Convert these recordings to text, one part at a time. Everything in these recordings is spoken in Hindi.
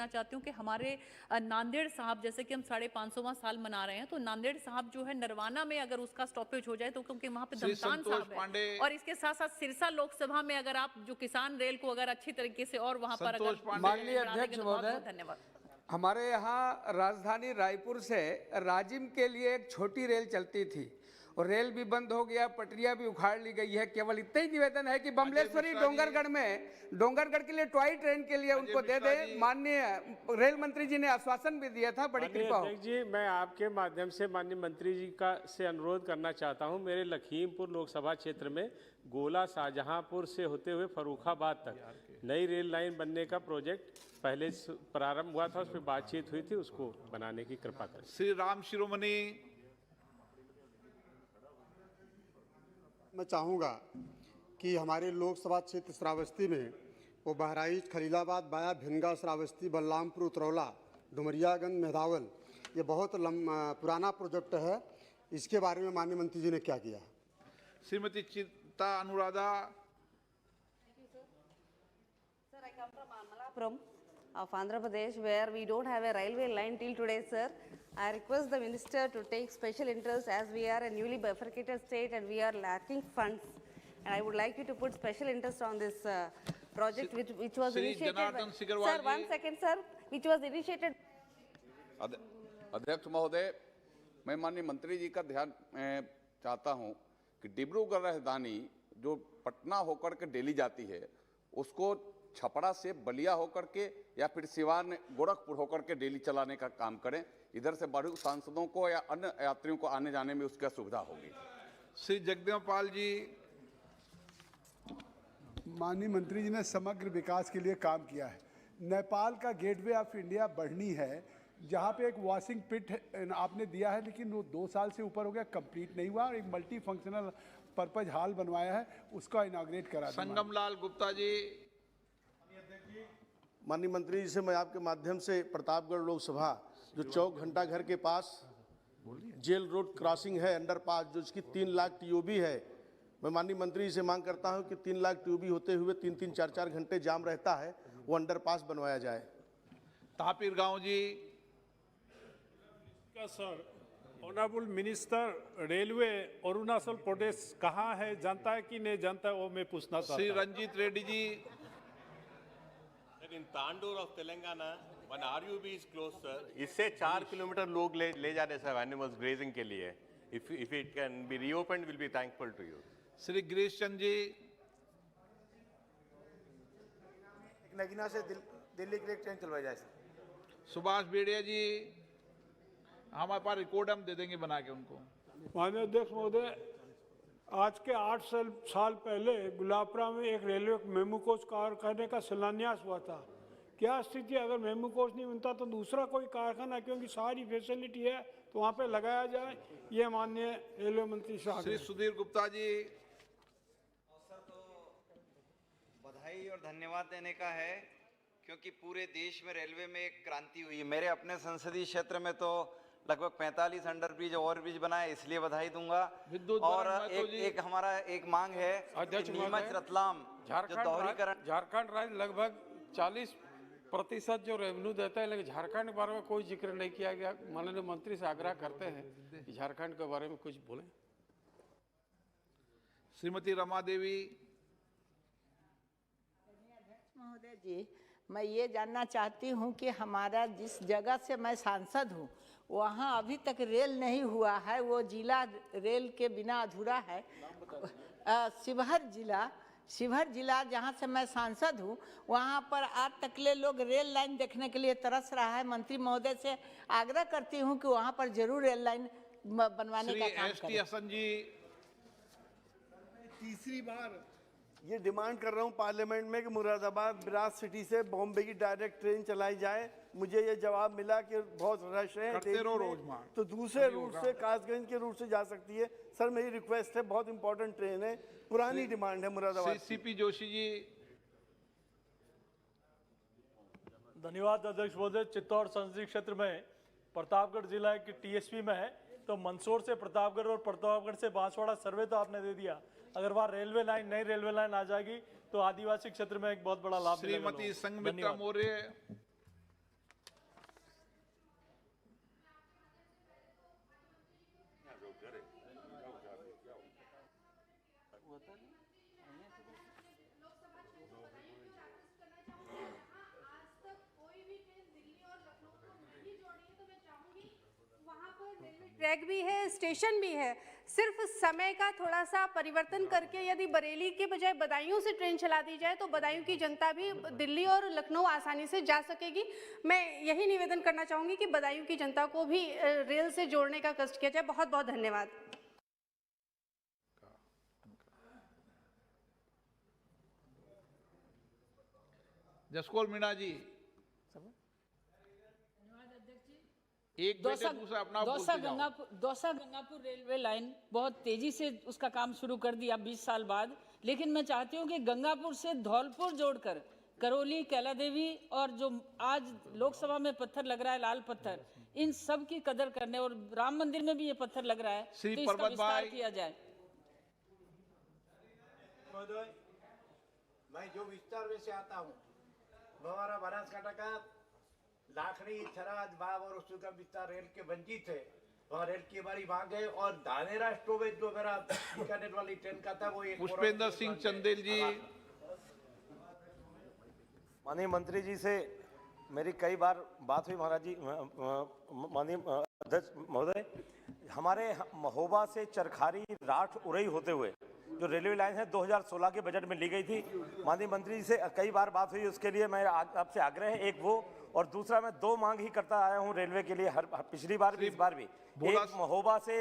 चाहती हूँ कि हमारे नांदेड़ साहब, जैसे कि हम 550वां साल मना रहे हैं, तो नांदेड़ साहब जो है नरवाना में अगर उसका स्टॉपेज हो जाए तो, क्योंकि वहां पे धमतान साहब है, और इसके साथ साथ सिरसा लोकसभा में अगर आप जो किसान रेल को अगर अच्छी तरीके से और वहां पर अगर माननीय अध्यक्ष महोदय, धन्यवाद। हमारे यहाँ राजधानी रायपुर से राजिम के लिए एक छोटी रेल चलती थी और रेल भी बंद हो गया, पटरियां भी उखाड़ ली गई है। केवल इतना ही निवेदन है कि बमलेश्वरी डोंगरगढ़ के लिए टॉय ट्रेन के लिए उनको दे दे। माननीय रेल मंत्री जी ने आश्वासन भी दिया था, बड़ी कृपा हो। अध्यक्ष जी, मैं आपके माध्यम से माननीय मंत्री जी से अनुरोध करना चाहता हूं। मेरे लखीमपुर लोकसभा क्षेत्र में गोला शाहजहांपुर से होते हुए फर्रुखाबाद तक नई रेल लाइन बनने का प्रोजेक्ट पहले प्रारंभ हुआ था, उस पर बातचीत हुई थी, उसको बनाने की कृपा करें। श्री राम शिरोमणि। मैं चाहूँगा कि हमारे लोकसभा क्षेत्र श्रावस्ती में वो बहराइच, खलीलाबाद, बाया, भिनगा, श्रावस्ती, बलरामपुर, उतरौला, डुमरियागंज, मेदावल, ये बहुत पुराना प्रोजेक्ट है। इसके बारे में माननीय मंत्री जी ने क्या किया? श्रीमती चित्ता Anuradha. Sir, I come from Amalapuram of Andhra Pradesh, where we don't have a railway line till today, sir. I request the minister to take special interest, as we are a newly bifurcated state and we are lacking funds. And I would like you to put special interest on this project, which was initiated by, sir, 1 second, sir, which was initiated. अध्यक्ष महोदय, मैं माननीय मंत्री जी का ध्यान चाहता हूं कि डिब्रूगढ़ राजधानी जो पटना होकर के दिल्ली जाती है, उसको छपरा से बलिया होकर के या फिर सिवान गोरखपुर होकर के दिल्ली चलाने का काम करें। इधर से बड़े सांसदों को या अन्य यात्रियों को आने जाने में उसकी सुविधा होगी। श्री जगदेवपाल जी। माननीय मंत्री जी ने समग्र विकास के लिए काम किया है। नेपाल का गेटवे ऑफ इंडिया बढ़नी है, जहाँ पे एक वॉशिंग पिट आपने दिया है, लेकिन वो 2 साल से ऊपर हो गया, कंप्लीट नहीं हुआ। और एक मल्टी फंक्शनल पर्पज हॉल बनवाया है, उसका इनॉग्रेट करा। संगम लाल गुप्ता जी। माननीय मंत्री जी से मैं आपके माध्यम से प्रतापगढ़ लोकसभा जो चौक घंटा घर के पास जेल रोड क्रॉसिंग है, अंडरपास, जो इसकी 3 लाख टीओबी है, मैं माननीय मंत्री जी से मांग करता हूं कि 3 लाख टीओबी होते हुए 3-3, 4-4 घंटे जाम रहता है, वो अंडरपास बनवाया जाए। Tapir Gao ji. Sir, honourable minister, railway Arunachal Pradesh कहाँ है, जानता है कि नहीं जानता है, वो मैं पूछना चाहता हूँ। Shri Ranjit Reddy ji. In Tandur of Telangana, one RUB is closed, sir. इससे 4 किलोमीटर लोग ले जा रहे सर एनिमल्स ग्रेजिंग के लिए। If it can be reopened, we'll be thankful to you. Shri Girish Chand ji. Nagina से दिल्ली के लिए ट्रेन चलवाई जाए। सुभाष बेड़िया जी। हमारे पास रिकॉर्ड हम दे देंगे बना के उनको। माननीय अध्यक्ष महोदय, आज के 8 साल पहले गुलाबपुरा में एक रेलवे मेमू कोच कारखाने का शिलान्यास हुआ था। क्या स्थिति, अगर मेमू कोच नहीं बनता तो दूसरा कोई कारखाना, क्योंकि सारी फैसिलिटी है, तो वहाँ पे लगाया जाए, ये माननीय रेलवे मंत्री साहब। श्री सुधीर गुप्ता जी। सर, तो बधाई और धन्यवाद देने का है, क्योंकि पूरे देश में रेलवे में एक क्रांति हुई है। मेरे अपने संसदीय क्षेत्र में तो लगभग 45 अंडर ब्रिज, ओवर ब्रिज बनाए, इसलिए बधाई दूंगा। और एक हमारा एक मांग है, नीमच रतलाम जो दोहरीकरण, झारखंड राज्य लगभग 40% जो रेवेन्यू देता है, लेकिन झारखंड के बारे में कोई जिक्र नहीं किया गया। माननीय मंत्री से आग्रह करते हैं कि झारखंड के बारे में कुछ बोलें। श्रीमती रमा देवी। महोदय जी, मैं ये जानना चाहती हूँ कि हमारा जिस जगह से मैं सांसद हूँ, वहाँ अभी तक रेल नहीं हुआ है, वो जिला रेल के बिना अधूरा है। शिवहर जिला जहाँ से मैं सांसद हूँ, वहाँ पर आज तकले लोग रेल लाइन देखने के लिए तरस रहा है। मंत्री महोदय से आग्रह करती हूँ कि वहाँ पर जरूर रेल लाइन बनवाने का काम करें। हसन जी। तीसरी बार ये डिमांड कर रहा हूँ पार्लियामेंट में कि मुरादाबाद बिराज सिटी से बॉम्बे की डायरेक्ट ट्रेन चलाई जाए। मुझे ये जवाब मिला कि बहुत रश है, तो दूसरे रूट से, कासगंज के रूट से जा सकती है। सर, मेरी रिक्वेस्ट है, बहुत इंपॉर्टेंट ट्रेन है, पुरानी डिमांड है मुरादाबाद। सीपी जोशी जी। धन्यवाद अध्यक्ष महोदय। चित्तौड़ संसदीय क्षेत्र में प्रतापगढ़ जिला की टीएसपी में है, तो मंदसौर से प्रतापगढ़ और प्रतापगढ़ से बांसवाड़ा सर्वे तो आपने दे दिया। अगर वहाँ रेलवे लाइन, नई रेलवे लाइन आ जाएगी तो आदिवासी क्षेत्र में एक बहुत बड़ा लाभ मिलेगा। श्रीमती संघमित्रा मौर्य। ट्रैक भी है, स्टेशन भी है, सिर्फ समय का थोड़ा सा परिवर्तन करके यदि बरेली के बजाय बदायूं से ट्रेन चला दी जाए तो बदायूं की जनता भी दिल्ली और लखनऊ आसानी से जा सकेगी। मैं यही निवेदन करना चाहूँगी कि बदायूं की जनता को भी रेल से जोड़ने का कष्ट किया जाए। बहुत बहुत धन्यवाद। जसकोल मीणा जी। एक दूसरा अपना दौसा गंगापुर रेलवे लाइन बहुत तेजी से उसका काम शुरू कर दिया 20 साल बाद, लेकिन मैं चाहती हूँ कि गंगापुर से धौलपुर जोड़कर करौली, कैला देवी और जो आज लोकसभा में पत्थर लग रहा है लाल पत्थर, इन सब की कदर करने, और राम मंदिर में भी ये पत्थर लग रहा है, तो इसका विस्तार किया जाए। मैं जो विस्तार में से आता हूँ, हमारा बनासकांठा का लाखड़ी, थराद, बाब और उसका विस्तार रेल के वंचित है, वहाँ रेल की हमारी मांग है। और धानेरा स्टॉपेज जो मेरा बीकानेर वाली ट्रेन का था वो एक पुष्पेंद्र सिंह चंदेल जी। माननीय मंत्री जी से मेरी कई बार बात हुई महाराज जी। माननीय अध्यक्ष महोदय, हमारे महोबा से चरखारी, राठ, उरई होते हुए जो रेलवे लाइन है 2016 के बजट में ली गई थी। माननीय मंत्री जी से कई बार बात हुई, उसके लिए मैं आपसे आग्रह है, एक वो और दूसरा मैं दो मांग ही करता आया हूं रेलवे के लिए, हर पिछली बार भी इस बार भी। एक महोबा से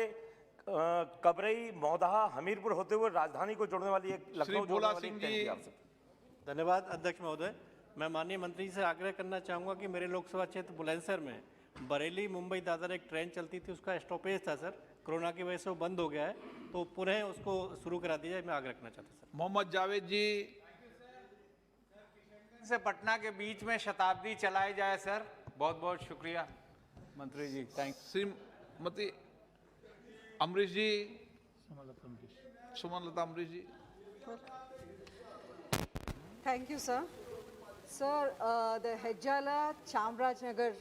कबरई, मौदहा, हमीरपुर होते हुए राजधानी को जोड़ने वाली एक लखनऊ जोड़ने वाली ट्रेन की आवश्यकता। धन्यवाद अध्यक्ष महोदय। मैं माननीय मंत्री जी से आग्रह करना चाहूँगा कि मेरे लोकसभा क्षेत्र बुलंदशहर में बरेली मुंबई दादर एक ट्रेन चलती थी, उसका स्टॉपेज था सर, कोरोना की वजह से वो बंद हो गया है, तो पुनः उसको शुरू करा दिया जाए, मैं आग्रह करना चाहता सर। मोहम्मद जावेद जी। से पटना के बीच में शताब्दी चलाई जाए सर। बहुत बहुत शुक्रिया मंत्री जी, thanks. Shrimati Amrish ji, Sumanlata Amrish ji. Thank you, sir. Sir, the Hejjala Chamarajnagar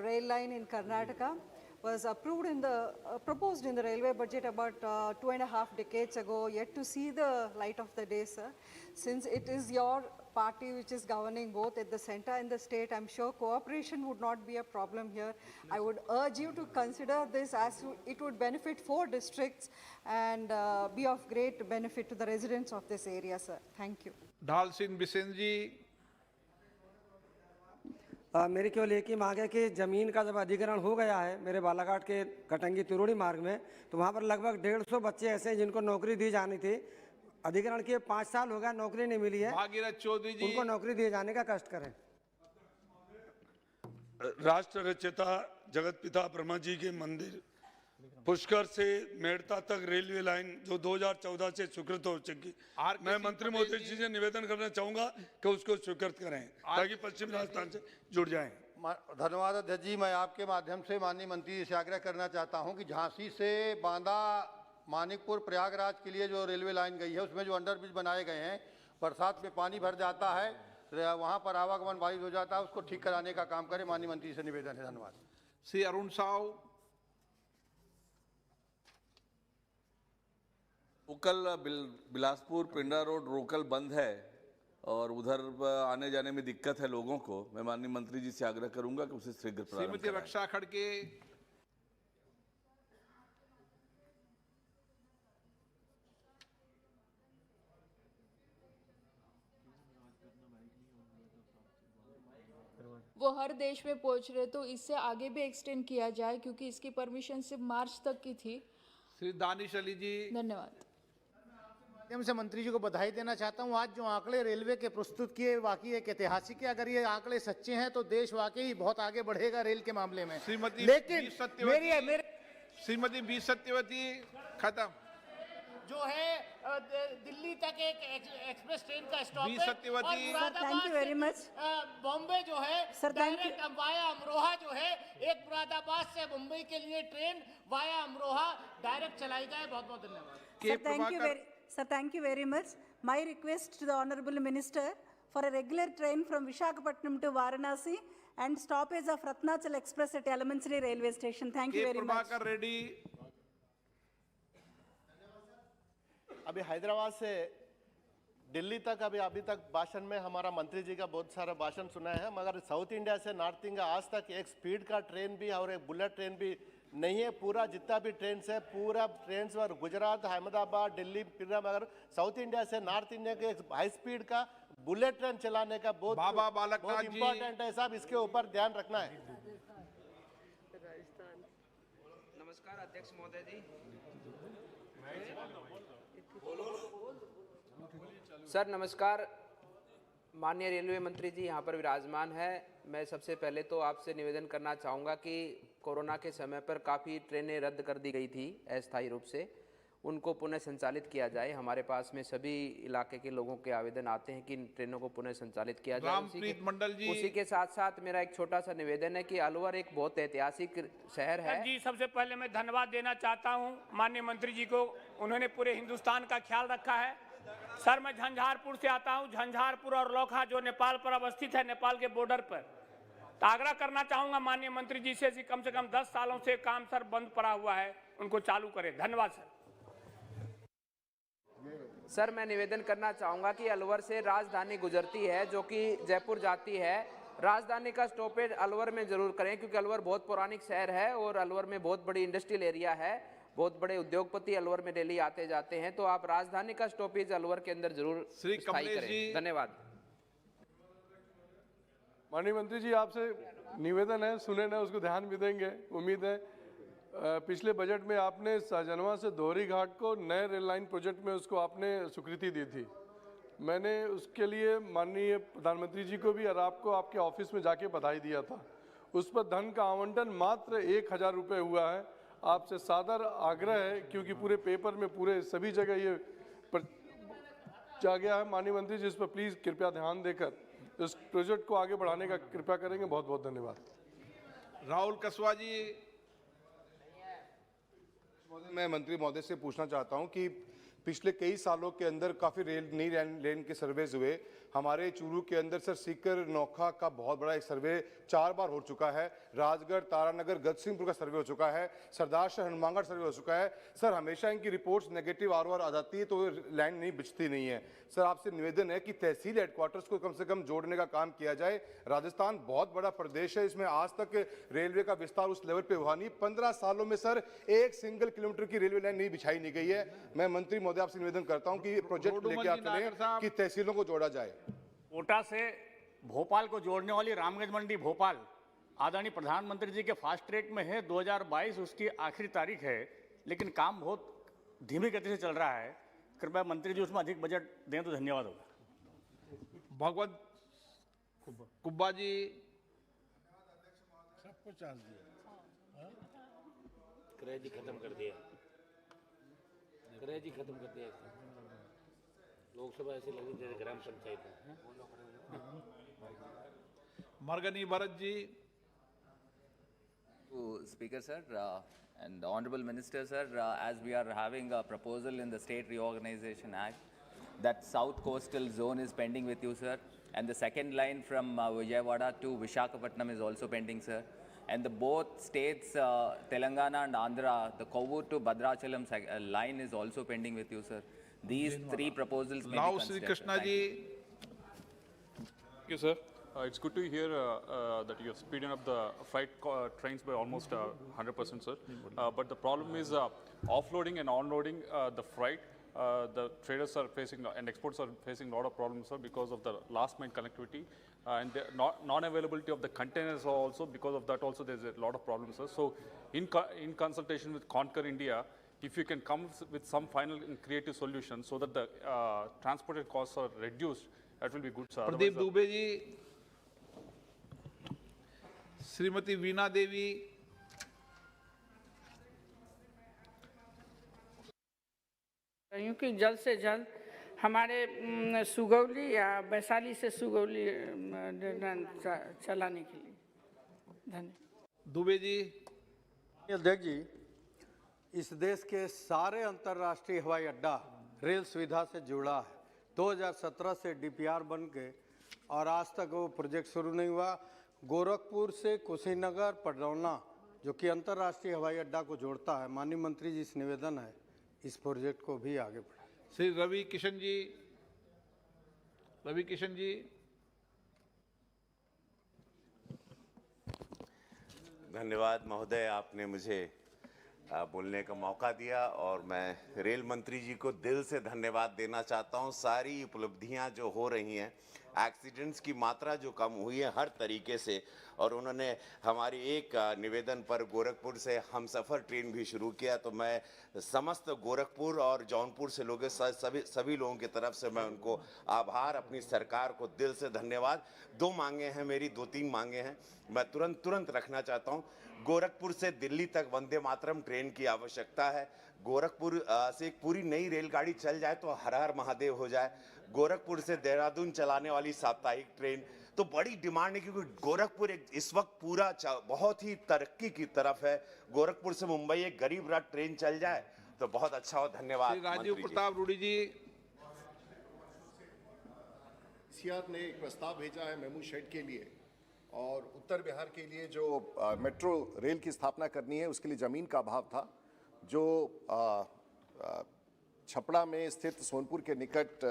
rail line in Karnataka was approved in the proposed in the railway budget about 2.5 decades ago, yet to see the light of the day, sir. Since it is your party which is governing both at the center and the state, I'm sure cooperation would not be a problem here. I would urge you to consider this, as it would benefit 4 districts and be of great benefit to the residents of this area, sir. Thank you. ढाल सिंह बिसेन जी। मेरी केवल एक ही मांग है कि ज़मीन का जब अधिग्रहण हो गया है मेरे बालाघाट के कटंगी तिरुड़ी मार्ग में, तो वहाँ पर लगभग 150 बच्चे ऐसे हैं जिनको नौकरी दी जानी थी। अधिग्रहण किए 5 साल हो गया, नौकरी नहीं मिली है। भागीरथ चौधरी जी। उनको नौकरी दिए जाने का कष्ट करें। राष्ट्र रचयिता जगत पिता ब्रह्मा जी के मंदिर पुष्कर से मेड़ता तक रेलवे लाइन जो 2014 से स्वीकृत हो चुकी, मैं मंत्री महोदय जी से निवेदन करना चाहूंगा कि उसको स्वीकृत करें ताकि पश्चिम राजस्थान से जुड़ जाएं। धन्यवाद अध्यक्ष जी। मैं आपके माध्यम से माननीय मंत्री जी से आग्रह करना चाहता हूं कि झांसी से बांदा, मानिकपुर, प्रयागराज के लिए जो रेलवे लाइन गई है उसमें जो अंडरब्रिज बनाए गए हैं, बरसात में पानी भर जाता है, वहाँ पर आवागमन बाधित हो जाता है, उसको ठीक कराने का काम करें। माननीय मंत्री जी से निवेदन है। धन्यवाद। Shri Arun Sao. Local Bilaspur Pindra road local बंद है और उधर आने जाने में दिक्कत है लोगों को। मैं माननीय मंत्री जी से आग्रह करूंगा कि उसे शीघ्र प्रारंभ श्रीमती कराएं। रक्षा खड़के। वो हर देश में पहुंच रहे, तो इससे आगे भी एक्सटेंड किया जाए क्योंकि इसकी परमिशन सिर्फ मार्च तक की थी। श्री दानिश अली जी। धन्यवाद। माध्यम से मंत्री जी को बधाई देना चाहता हूं। आज जो आंकड़े रेलवे के प्रस्तुत किए वाकई एक ऐतिहासिक है। अगर ये आंकड़े सच्चे हैं तो देश वाकई बहुत आगे बढ़ेगा रेल के मामले में। श्रीमती लेकिन श्रीमती बी सत्यवती खत्म जो है दिल्ली तक एक एक्सप्रेस ट्रेन का स्टॉप बी है। सत्यवती। और thank you very much. Bombay जो है डायरेक्ट वाया अमरोहा जो है, एक मुरादाबाद से मुंबई के लिए ट्रेन वाया अमरोहा डायरेक्ट चलाई जाए। बहुत बहुत धन्यवाद। Sir, thank you very much. My request to the Honorable Minister for a regular train from Visakhapatnam to Varanasi and stoppage of Ratnachal Express at Elementary Railway Station. Thank you very much. Prabhakar Reddy. अभी हैदराबाद से दिल्ली तक अभी तक भाषण में हमारा मंत्री जी का बहुत सारा भाषण सुना है, मगर साउथ इंडिया से नॉर्थ इंडिया आज तक एक स्पीड का ट्रेन भी और एक बुलेट ट्रेन भी नहीं है। पूरा जितना भी ट्रेन है पूरा ट्रेन और गुजरात, अहमदाबाद, दिल्ली, फिर मगर साउथ इंडिया से नॉर्थ इंडिया के एक हाई स्पीड का बुलेट ट्रेन चलाने का बहुत इम्पोर्टेंट है साहब, इसके ऊपर ध्यान रखना है। नमस्कार अध्यक्ष महोदय जी। सर नमस्कार, माननीय रेलवे मंत्री जी यहाँ पर विराजमान है। मैं सबसे पहले तो आपसे निवेदन करना चाहूँगा कि कोरोना के समय पर काफ़ी ट्रेनें रद्द कर दी गई थी अस्थायी रूप से, उनको पुनः संचालित किया जाए। हमारे पास में सभी इलाके के लोगों के आवेदन आते हैं कि इन ट्रेनों को पुनः संचालित किया जाए। उसी के साथ साथ मेरा एक छोटा सा निवेदन है कि अलवर एक बहुत ऐतिहासिक शहर है जी। सबसे पहले मैं धन्यवाद देना चाहता हूं माननीय मंत्री जी को, उन्होंने पूरे हिंदुस्तान का ख्याल रखा है। सर मैं झंझारपुर से आता हूं, झंझारपुर और लोखा जो नेपाल पर अवस्थित है, नेपाल के बॉर्डर पर, तो आग्रह करना चाहूंगा माननीय मंत्री जी से कम 10 सालों से काम सर बंद पड़ा हुआ है, उनको चालू करें। धन्यवाद सर। सर मैं निवेदन करना चाहूँगा कि अलवर से राजधानी गुजरती है जो कि जयपुर जाती है, राजधानी का स्टॉपेज अलवर में जरूर करें, क्योंकि अलवर बहुत पौराणिक शहर है और अलवर में बहुत बड़ी इंडस्ट्रियल एरिया है, बहुत बड़े उद्योगपति अलवर में डेली आते जाते हैं, तो आप राजधानी का स्टॉपेज अलवर के अंदर जरूर स्थायी करें। धन्यवाद। माननीय मंत्री जी आपसे निवेदन है, सुने ना उसको ध्यान भी देंगे उम्मीद है। पिछले बजट में आपने सहजनवा से दोहरी घाट को नए रेल लाइन प्रोजेक्ट में उसको आपने स्वीकृति दी थी। मैंने उसके लिए माननीय प्रधानमंत्री जी को भी और आपको आपके ऑफिस में जाके बधाई दिया था। उस पर धन का आवंटन मात्र 1000 रुपये हुआ है। आपसे सादर आग्रह है, क्योंकि पूरे पेपर में पूरे सभी जगह ये जा गया है माननीय मंत्री जी, इस पर प्लीज़ कृपया ध्यान देकर इस प्रोजेक्ट को आगे बढ़ाने का कृपया करेंगे। बहुत बहुत धन्यवाद। राहुल कसवा जी। मैं मंत्री महोदय से पूछना चाहता हूं कि पिछले कई सालों के अंदर काफ़ी नई लेन के सर्वेज हुए। हमारे चूरू के अंदर सर सीकर नौखा का बहुत बड़ा एक सर्वे 4 बार हो चुका है। राजगढ़, तारानगर, गजसिंहपुर का सर्वे हो चुका है। सरदार शहर हनुमानगढ़ सर्वे हो चुका है। सर हमेशा इनकी रिपोर्ट्स नेगेटिव आर आ जाती है, तो लाइन नहीं बिछती नहीं है। सर आपसे निवेदन है कि तहसील हेडक्वार्टर्स को कम से कम जोड़ने का काम किया जाए। राजस्थान बहुत बड़ा प्रदेश है, इसमें आज तक रेलवे का विस्तार उस लेवल पे हुआ नहीं। 15 सालों में सर एक सिंगल किलोमीटर की रेलवे लाइन नहीं बिछाई नहीं गई है। मैं मंत्री महोदय आपसे निवेदन करता हूं कि प्रोजेक्ट लेके आप चलें कि तहसीलों को जोड़ा जाए। कोटा से भोपाल को जोड़ने वाली रामगंज मंडी भोपाल आदरणीय प्रधानमंत्री जी के फास्ट ट्रैक में है, 2022 उसकी आखिरी तारीख है, लेकिन काम बहुत धीमी गति से चल रहा है। कृपया मंत्री जी उसमें अधिक बजट दें तो धन्यवाद होगा। भगवत कुब्बा जी। सबको चांस दिया, क्रय जी खत्म कर दिया, क्रय जी खत्म कर दिया। लोकसभा ऐसी लगी जैसे ग्राम पंचायत है। मरगनी Bharat ji. Speaker sir and honorable minister sir, as we are having a proposal in the State Reorganization Act, that South Coastal Zone is pending with you sir, and the second line from Vijayawada to Visakhapatnam is also pending sir, and the both states Telangana and Andhra, the Kovvur to Bhadrachalam line is also pending with you sir. These 3 proposals may be considered. Krishna ji. Thank you sir. It's good to hear that you're speeding up the freight trains by almost 100% sir. But the problem is offloading and onloading the freight. The traders are facing and exports are facing a lot of problems sir, because of the last mile connectivity and the non-availability of the containers also. Because of that also there's a lot of problems sir. So in consultation with Conquer India, if you can come with some final and creative solution so that the transported costs are reduced, that will be good sir. Pradeep Dubey ji. Shrimati Veena Devi. क्योंकि जल्द से जल्द हमारे सुगौली या वैशाली से सुगौली चलाने के लिए धन्यवाद। दुबे जी। अध्यक्ष जी, इस देश के सारे अंतर्राष्ट्रीय हवाई अड्डा रेल सुविधा से जुड़ा है। 2017 से डीपीआर बन के और आज तक वो प्रोजेक्ट शुरू नहीं हुआ। गोरखपुर से कुशीनगर पडरौना जो कि अंतर्राष्ट्रीय हवाई अड्डा को जोड़ता है, माननीय मंत्री जी से निवेदन है इस प्रोजेक्ट को भी आगे बढ़ाएं। श्री रवि किशन जी। रवि किशन जी। धन्यवाद महोदय, आपने मुझे बोलने का मौका दिया और मैं रेल मंत्री जी को दिल से धन्यवाद देना चाहता हूं। सारी उपलब्धियां जो हो रही हैं, एक्सीडेंट्स की मात्रा जो कम हुई है हर तरीके से, और उन्होंने हमारी एक निवेदन पर गोरखपुर से हमसफ़र ट्रेन भी शुरू किया, तो मैं समस्त गोरखपुर और जौनपुर से लोगों सभी लोगों की तरफ से मैं उनको आभार, अपनी सरकार को दिल से धन्यवाद। 2 मांगे हैं मेरी, 2-3 मांगे हैं, मैं तुरंत रखना चाहता हूं। गोरखपुर से दिल्ली तक वंदे मातरम ट्रेन की आवश्यकता है। गोरखपुर से एक पूरी नई रेलगाड़ी चल जाए तो हर हर महादेव हो जाए। गोरखपुर से देहरादून चलाने वाली साप्ताहिक ट्रेन तो बड़ी डिमांड है, क्योंकि गोरखपुर इस वक्त पूरा बहुत ही तरक्की की तरफ है। गोरखपुर से मुंबई एक गरीब रथ ट्रेन चल जाए तो बहुत अच्छा हो। धन्यवाद। राजीव प्रताप रूडी जी। सीआर ने एक प्रस्ताव भेजा है मेमू शेड के लिए, और उत्तर बिहार के लिए जो मेट्रो रेल की स्थापना करनी है उसके लिए ज़मीन का अभाव था। जो छपड़ा में स्थित सोनपुर के निकट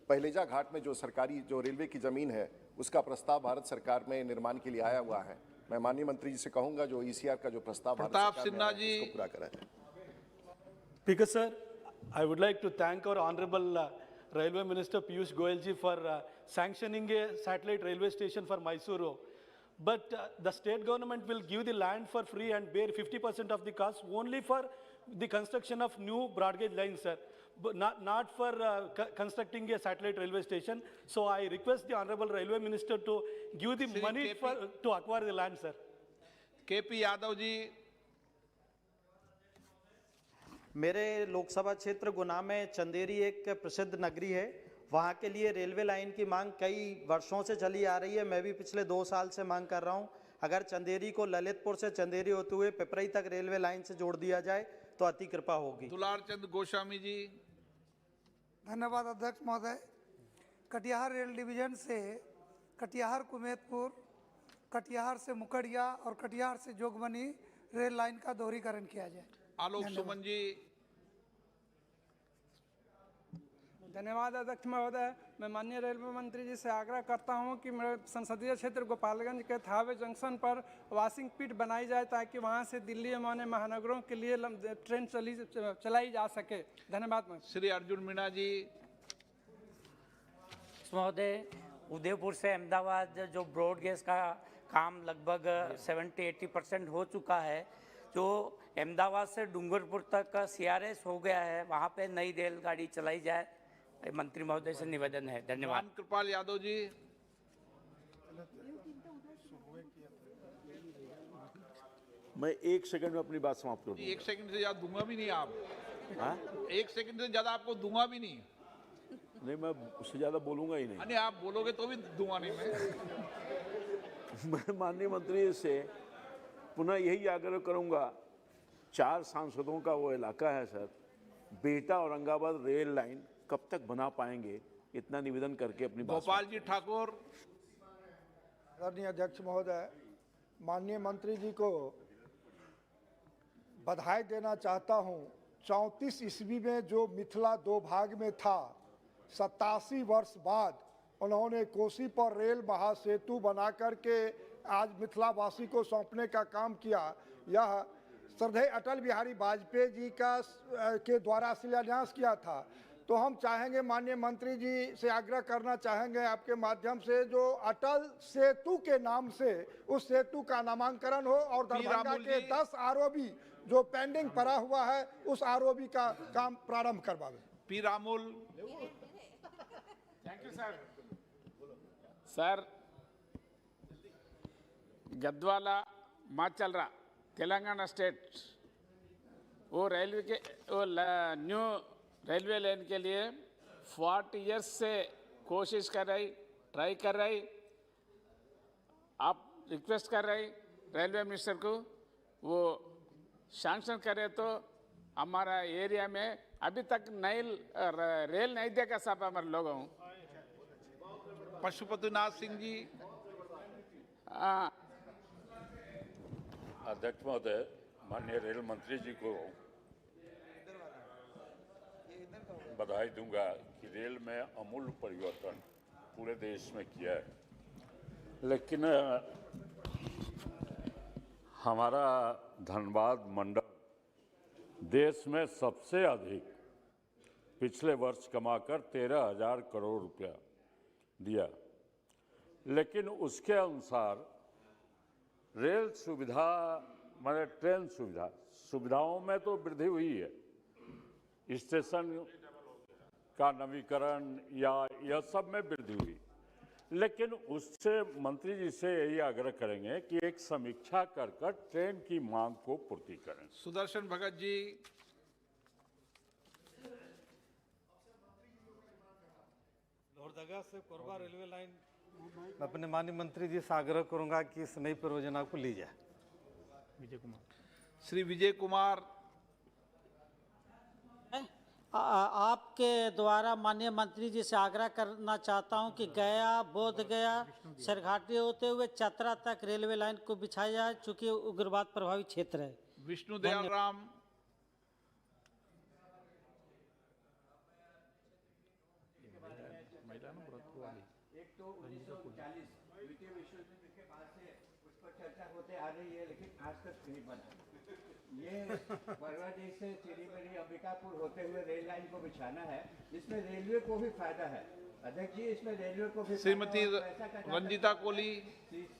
पहलेजा घाट में जो सरकारी जो रेलवे की ज़मीन है उसका प्रस्ताव भारत सरकार में निर्माण के लिए आया हुआ है। मैं माननीय मंत्री जी से कहूँगा जो ईसीआर का जो प्रस्ताव भारत सरकार में आया है, उसको पूरा कराएं। Speaker sir, I would like to thank our Honorable Railway Minister Piyush Goyal ji for sanctioning a satellite railway station for Mysuru. But the state government will give the land for free and bear 50% of the cost only for the construction of new broad gauge lines, sir. But not for constructing a satellite railway station. So I request the Honorable Railway Minister to give the money to acquire the land, sir. KP Yadav ji. मेरे लोकसभा क्षेत्र गुना में चंदेरी एक प्रसिद्ध नगरी है। वहाँ के लिए रेलवे लाइन की मांग कई वर्षों से चली आ रही है। मैं भी पिछले 2 साल से मांग कर रहा हूँ, अगर चंदेरी को ललितपुर से चंदेरी होते हुए पिपरई तक रेलवे लाइन से जोड़ दिया जाए तो अति कृपा होगी। दुलार चंद गोस्वामी जी। धन्यवाद अध्यक्ष महोदय। कटिहार रेल डिवीजन से कटिहार कुमेतपुर, कटिहार से मुकड़िया और कटिहार से जोगबनी रेल लाइन का दोहरीकरण किया जाए। आलोक सुमन जी। धन्यवाद अध्यक्ष महोदय। मैं माननीय रेलवे मंत्री जी से आग्रह करता हूं कि मेरे संसदीय क्षेत्र गोपालगंज के थावे जंक्शन पर वॉशिंग पिट बनाई जाए ताकि वहां से दिल्ली एवं महानगरों के लिए ट्रेन चलाई जा सके। धन्यवाद। श्री अर्जुन मीणा जी। महोदय, उदयपुर से अहमदाबाद जो ब्रॉड गेज का काम लगभग 70-80% हो चुका है। जो अहमदाबाद से डूंगरपुर तक का CRS हो गया है, वहाँ पे नई रेलगाड़ी चलाई जाए, मंत्री महोदय से निवेदन है। धन्यवाद। राम कृपाल यादव जी। मैं 1 सेकंड में अपनी बात समाप्त करूँ। 1 सेकंड से ज्यादा दूंगा भी नहीं आप। हाँ? 1 सेकंड से ज्यादा आपको दूंगा भी नहीं। नहीं, मैं उससे ज्यादा बोलूंगा ही नहीं। नहीं, आप बोलोगे तो भी दूंगा नहीं मैं माननीय मंत्री से पुनः यही आग्रह करूंगा, 4 सांसदों का वो इलाका है सर, बेटा औरंगाबाद रेल लाइन कब तक बना पाएंगे, इतना निवेदन करके अपनी बात। गोपाल जी ठाकुर। आदरणीय अध्यक्ष महोदय, माननीय मंत्री जी को बधाई देना चाहता हूं। 34 ईस्वी में जो मिथिला 2 भाग में था, 87 वर्ष बाद उन्होंने कोसी पर रेल महासेतु बना करके आज मिथिलावासी को सौंपने का काम किया। यह श्रद्धेय अटल बिहारी वाजपेयी जी के द्वारा शिलान्यास किया था। तो हम चाहेंगे, माननीय मंत्री जी से आग्रह करना चाहेंगे आपके माध्यम से, जो अटल सेतु के नाम से उस सेतु का नामांकन हो और दरभंगा के 10 ROB जो पेंडिंग पड़ा हुआ है उस ROB का काम प्रारंभ करवावे। P Ramul. Thank you sir. Sir, Gadwala Macherla Telangana state वो रेलवे के न्यू रेलवे लाइन के लिए 40 इयर्स से कोशिश कर रही, ट्राई कर रही। आप रिक्वेस्ट कर रही रेलवे मिनिस्टर को वो सैंक्शन करे तो हमारा एरिया में अभी तक नई रेल नहीं देखा साहब हमारे लोगों। पशुपतिनाथ सिंह जी। अध्यक्ष महोदय, माननीय रेल मंत्री जी को बधाई दूंगा कि रेल में अमूल परिवर्तन पूरे देश में किया है, लेकिन हमारा धनबाद मंडल देश में सबसे अधिक पिछले वर्ष कमाकर 13,000 करोड़ रुपया दिया, लेकिन उसके अनुसार रेल सुविधा माने ट्रेन सुविधाओं में तो वृद्धि हुई है, स्टेशन का नवीकरण या यह सब में वृद्धि हुई, लेकिन उससे मंत्री जी से यही आग्रह करेंगे कि एक समीक्षा कर ट्रेन की मांग को पूर्ति करें। सुदर्शन भगत जी। लोहरदगा से कोरबा रेलवे लाइन मैं अपने माननीय मंत्री जी से आग्रह करूंगा कि इस नई परियोजना को ली जाए। विजय कुमार। श्री विजय कुमार। आपके द्वारा माननीय मंत्री जी से आग्रह करना चाहता हूं कि गया, बोध गया, सरघाटी होते हुए चतरा तक रेलवे लाइन को बिछाया जाए, चूंकि उग्रवाद प्रभावित क्षेत्र है। विष्णुदयाल राम। एक तो 1940 द्वितीय विश्व युद्ध के बाद से उस पर चर्चा होते आ रही है, लेकिन आज तक नहीं बना। ये बांग्लादेश से चिरीमेरी अंबिकापुर होते हुए रेल लाइन को बिछाना है, जिसमें रेलवे को भी फायदा है। अध्यक्ष जी, इसमें रेलवे को भी श्रीमती रंजीता कोहली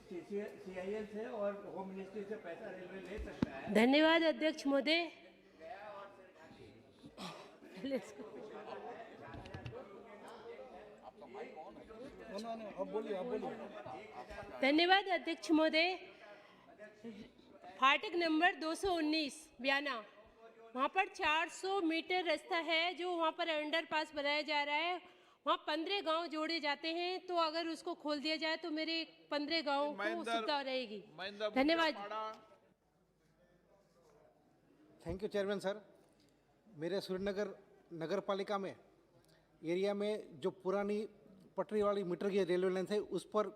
CIL से और होम मिनिस्ट्री से पैसा रेलवे ले सकता है। धन्यवाद अध्यक्ष महोदय। धन्यवाद अध्यक्ष महोदय। फाटक नंबर 219 बयाना, वहाँ पर 400 मीटर रास्ता है जो वहाँ पर अंडरपास बनाया जा रहा है। वहाँ 15 गांव जोड़े जाते हैं, तो अगर उसको खोल दिया जाए तो मेरे 15 गांवों को सुविधा रहेगी। धन्यवाद। Thank you chairman sir. मेरे सूर्यनगर नगर पालिका में एरिया में जो पुरानी पटरी वाली मीटर की रेलवे लाइन थी, उस पर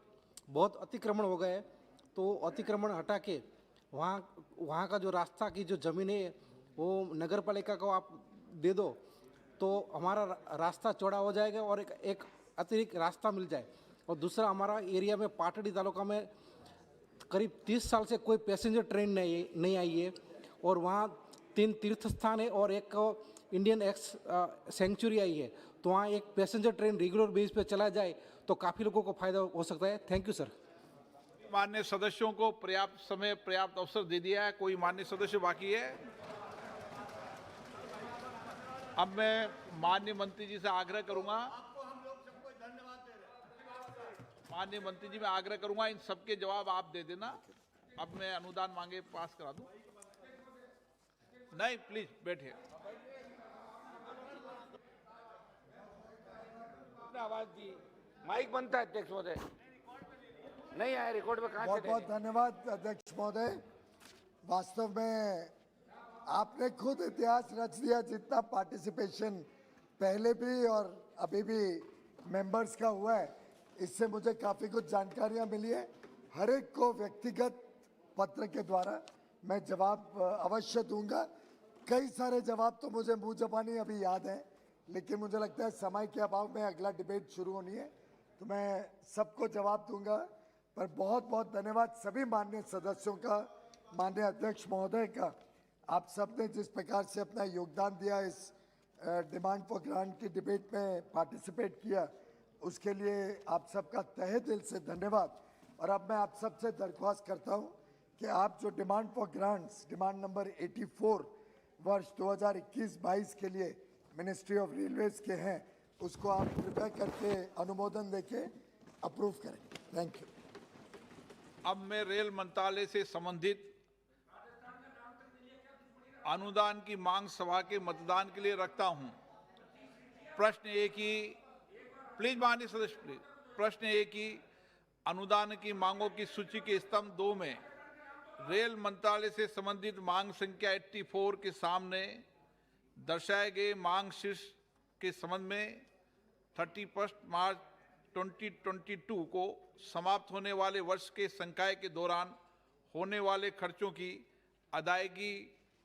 बहुत अतिक्रमण हो गए, तो अतिक्रमण हटा के वहाँ का जो रास्ता की जो ज़मीन है वो नगर पालिका को आप दे दो, तो हमारा रास्ता चौड़ा हो जाएगा और एक अतिरिक्त रास्ता मिल जाए। और दूसरा, हमारा एरिया में पाटड़ी तालुका में करीब 30 साल से कोई पैसेंजर ट्रेन नहीं आई है, और वहाँ 3 तीर्थ स्थान है और एक इंडियन एक्स सेंचुरी आई है, तो वहाँ एक पैसेंजर ट्रेन रेगुलर बेस पे चला जाए तो काफ़ी लोगों को फायदा हो सकता है। Thank you sir. माननीय सदस्यों को पर्याप्त समय पर्याप्त अवसर दे दिया है। कोई माननीय सदस्य बाकी है? अब मैं माननीय मंत्री जी से आग्रह करूंगा, माननीय मंत्री जी मैं आग्रह करूंगा इन सबके जवाब आप दे देना। अब मैं अनुदान मांगे पास करा दूं। नहीं, प्लीज बैठिए। आवाज दी, माइक बनता है अध्यक्ष महोदय। नहीं आया रिकॉर्ड में, कहाँ से? बहुत बहुत धन्यवाद अध्यक्ष महोदय। वास्तव में आपने खुद इतिहास रच दिया। जितना पार्टिसिपेशन पहले भी और अभी भी मेंबर्स का हुआ है, इससे मुझे काफ़ी कुछ जानकारियां मिली है। हर एक को व्यक्तिगत पत्र के द्वारा मैं जवाब अवश्य दूंगा। कई सारे जवाब तो मुझे मुँह ज़बानी अभी याद हैं, लेकिन मुझे लगता है समय के अभाव में अगला डिबेट शुरू होनी है, तो मैं सबको जवाब दूंगा। पर बहुत बहुत धन्यवाद सभी माननीय सदस्यों का, माननीय अध्यक्ष महोदय का। आप सब ने जिस प्रकार से अपना योगदान दिया, इस डिमांड फॉर ग्रांट की डिबेट में पार्टिसिपेट किया, उसके लिए आप सबका तहे दिल से धन्यवाद। और अब मैं आप सबसे दरख्वास्त करता हूं कि आप जो demand for grants, demand number 84 वर्ष 2021-22 के लिए मिनिस्ट्री ऑफ रेलवेज के हैं, उसको आप कृपया करके अनुमोदन देके अप्रूव करें। Thank you. अब मैं रेल मंत्रालय से संबंधित अनुदान की मांग सभा के मतदान के लिए रखता हूं। प्रश्न एक ही, प्लीज माननीय सदस्य प्लीज। प्रश्न एक ही, अनुदान की मांगों की सूची के स्तंभ 2 में रेल मंत्रालय से संबंधित मांग संख्या 84 के सामने दर्शाए गए मांग शीर्ष के संबंध में 31 मार्च 2022 को समाप्त होने वाले वर्ष के संकाय के दौरान होने वाले खर्चों की अदायगी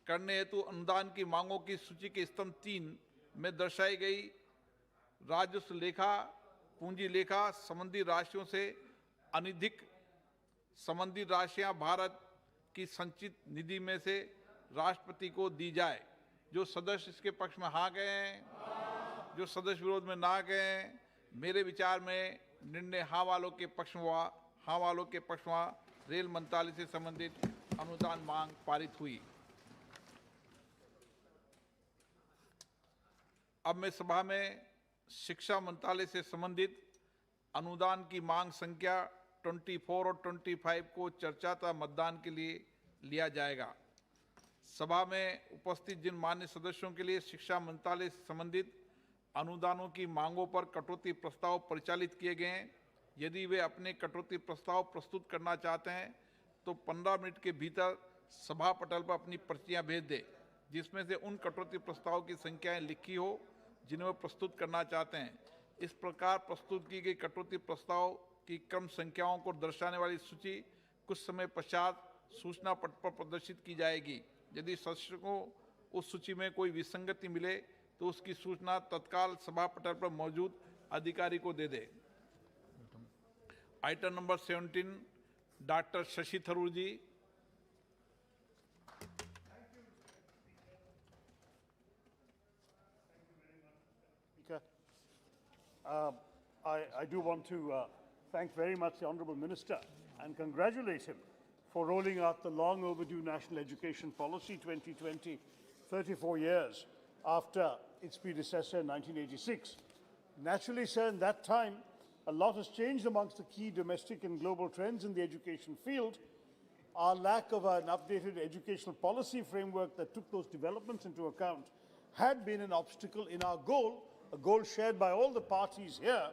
करने हेतु अनुदान की मांगों की सूची के स्तंभ 3 में दर्शाई गई राजस्व लेखा पूंजी लेखा संबंधी राशियों से अनधिक संबंधित राशियां भारत की संचित निधि में से राष्ट्रपति को दी जाए। जो सदस्य इसके पक्ष में हाँ गए हैं, जो सदस्य विरोध में ना गए हैं, मेरे विचार में निर्णय हाँ वालों के पक्ष में हुआ। हाँ वालों के पक्ष में रेल मंत्रालय से संबंधित अनुदान मांग पारित हुई। अब मैं सभा में शिक्षा मंत्रालय से संबंधित अनुदान की मांग संख्या 24 और 25 को चर्चा तथा मतदान के लिए लिया जाएगा। सभा में उपस्थित जिन मान्य सदस्यों के लिए शिक्षा मंत्रालय से संबंधित अनुदानों की मांगों पर कटौती प्रस्ताव परिचालित किए गए हैं, यदि वे अपने कटौती प्रस्ताव प्रस्तुत करना चाहते हैं तो 15 मिनट के भीतर सभा पटल पर अपनी पर्चियां भेज दें, जिसमें से उन कटौती प्रस्ताव की संख्याएं लिखी हो जिन्हें वे प्रस्तुत करना चाहते हैं। इस प्रकार प्रस्तुत की गई कटौती प्रस्ताव की क्रम संख्याओं को दर्शाने वाली सूची कुछ समय पश्चात सूचना पट पर प्रदर्शित की जाएगी। यदि सदस्यों को उस सूची में कोई विसंगति मिले तो उसकी सूचना तत्काल सभा पटल पर मौजूद अधिकारी को दे दे। Item number 17, doctor Shashi Tharoor ji. I do want to thank very much the Honourable Minister and congratulate him for rolling out the long overdue National Education Policy 2020, 34 years after its predecessor in 1986. Naturally, sir, in that time, a lot has changed amongst the key domestic and global trends in the education field. Our lack of an updated educational policy framework that took those developments into account had been an obstacle in our goal, a goal shared by all the parties here,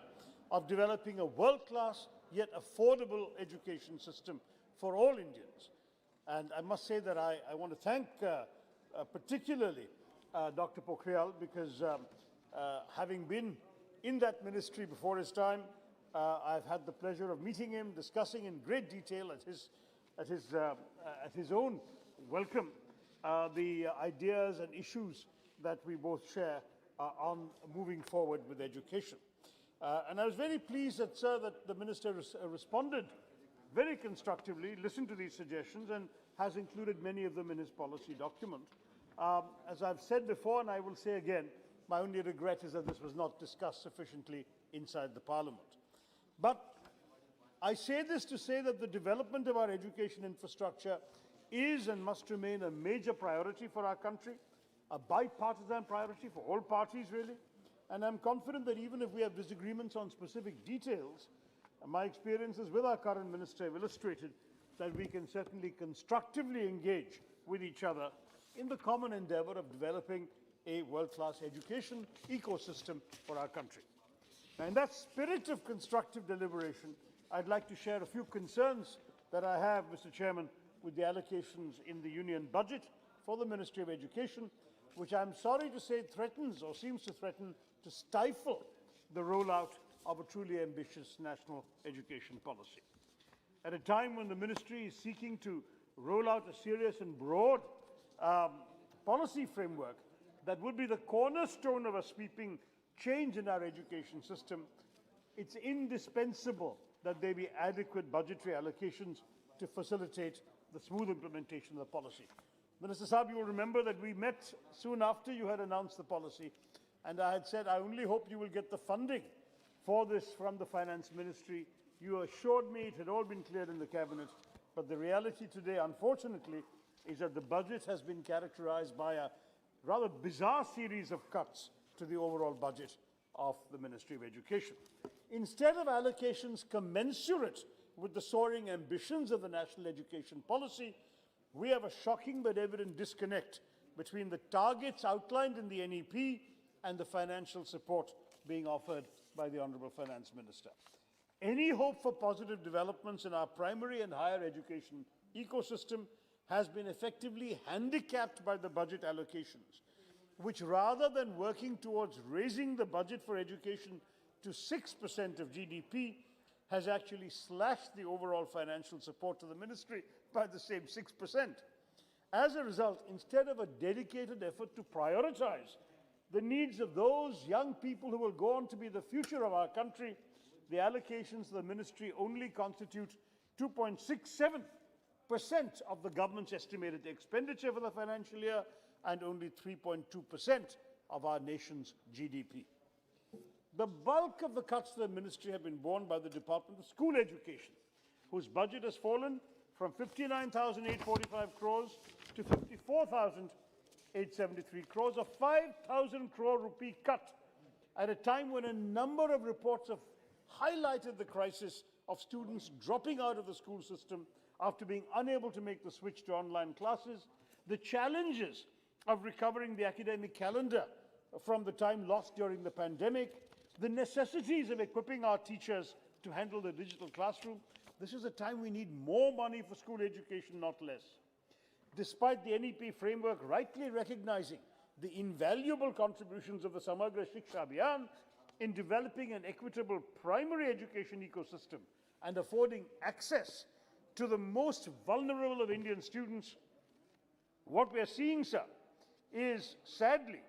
of developing a world-class yet affordable education system for all Indians. And I must say that I want to thank particularly Dr. Pokhriyal, because having been in that ministry before his time, I've had the pleasure of meeting him, discussing in great detail at his own welcome the ideas and issues that we both share on moving forward with education. And I was very pleased that, sir, that the minister responded very constructively, listened to these suggestions, and has included many of them in his policy document. As I've said before, and I will say again, my only regret is that this was not discussed sufficiently inside the Parliament. But I say this to say that the development of our education infrastructure is and must remain a major priority for our country, a bipartisan priority for all parties, really. And I'm confident that even if we have disagreements on specific details, my experiences with our current minister have illustrated that we can certainly constructively engage with each other in the common endeavor of developing a world-class education ecosystem for our country. Now, in that spirit of constructive deliberation, I'd like to share a few concerns that I have, Mr. Chairman, with the allocations in the union budget for the Ministry of Education, which I'm sorry to say threatens or seems to threaten to stifle the rollout of a truly ambitious national education policy. At a time when the ministry is seeking to roll out a serious and broad policy framework that would be the cornerstone of a sweeping change in our education system, it's indispensable that there be adequate budgetary allocations to facilitate the smooth implementation of the policy. Minister Sabh, you will remember that we met soon after you had announced the policy, and I had said, I only hope you will get the funding for this from the Finance Ministry. You assured me it had all been cleared in the Cabinet, but the reality today, unfortunately, is that the budget has been characterized by a rather bizarre series of cuts to the overall budget of the Ministry of Education. Instead of allocations commensurate with the soaring ambitions of the national education policy, we have a shocking but evident disconnect between the targets outlined in the NEP and the financial support being offered by the Honourable Finance Minister. Any hope for positive developments in our primary and higher education ecosystem has been effectively handicapped by the budget allocations, which rather than working towards raising the budget for education to 6% of GDP, has actually slashed the overall financial support to the ministry by the same 6%. As a result, instead of a dedicated effort to prioritize the needs of those young people who will go on to be the future of our country, the allocations of the ministry only constitute 2.67% of the government's estimated expenditure for the financial year and only 3.2% of our nation's GDP. The bulk of the cuts to the ministry have been borne by the Department of School Education, whose budget has fallen from 59,845 crores to 54,873 crores, a 5,000 crore rupee cut at a time when a number of reports have highlighted the crisis of students dropping out of the school system after being unable to make the switch to online classes, the challenges of recovering the academic calendar from the time lost during the pandemic, the necessities of equipping our teachers to handle the digital classroom. This is a time we need more money for school education, not less. Despite the NEP framework rightly recognizing the invaluable contributions of the Samagra Shiksha Abhiyan in developing an equitable primary education ecosystem and affording access to the most vulnerable of Indian students, what we are seeing, sir, is sadly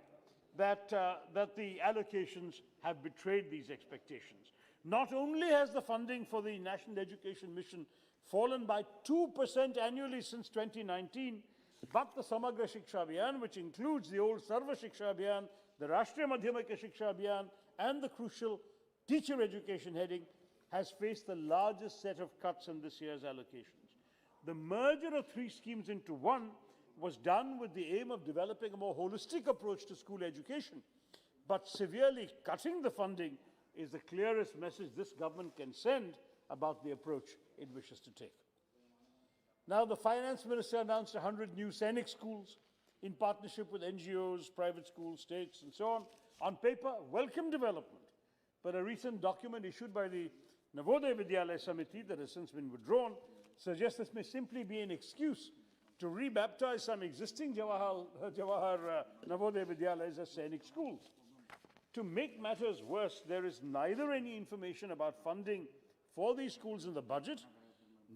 that the allocations have betrayed these expectations. Not only has the funding for the National Education Mission fallen by 2% annually since 2019, but the Samagra Shiksha Abhiyan, which includes the old Sarva Shiksha Abhiyan, the Rashtriya Madhyamika Shiksha Abhiyan, and the crucial teacher education heading, has faced the largest set of cuts in this year's allocations. The merger of three schemes into one was done with the aim of developing a more holistic approach to school education. But severely cutting the funding is the clearest message this government can send about the approach it wishes to take. Now, the finance minister announced 100 new Sainik schools in partnership with NGOs, private schools, states, and so on. On paper, welcome development. But a recent document issued by the Navodaya Vidyalaya Samiti that has since been withdrawn suggests this may simply be an excuse to rebaptize some existing Jawahar Navodaya Vidyalayas as Sainik schools. To make matters worse, there is neither any information about funding for these schools in the budget,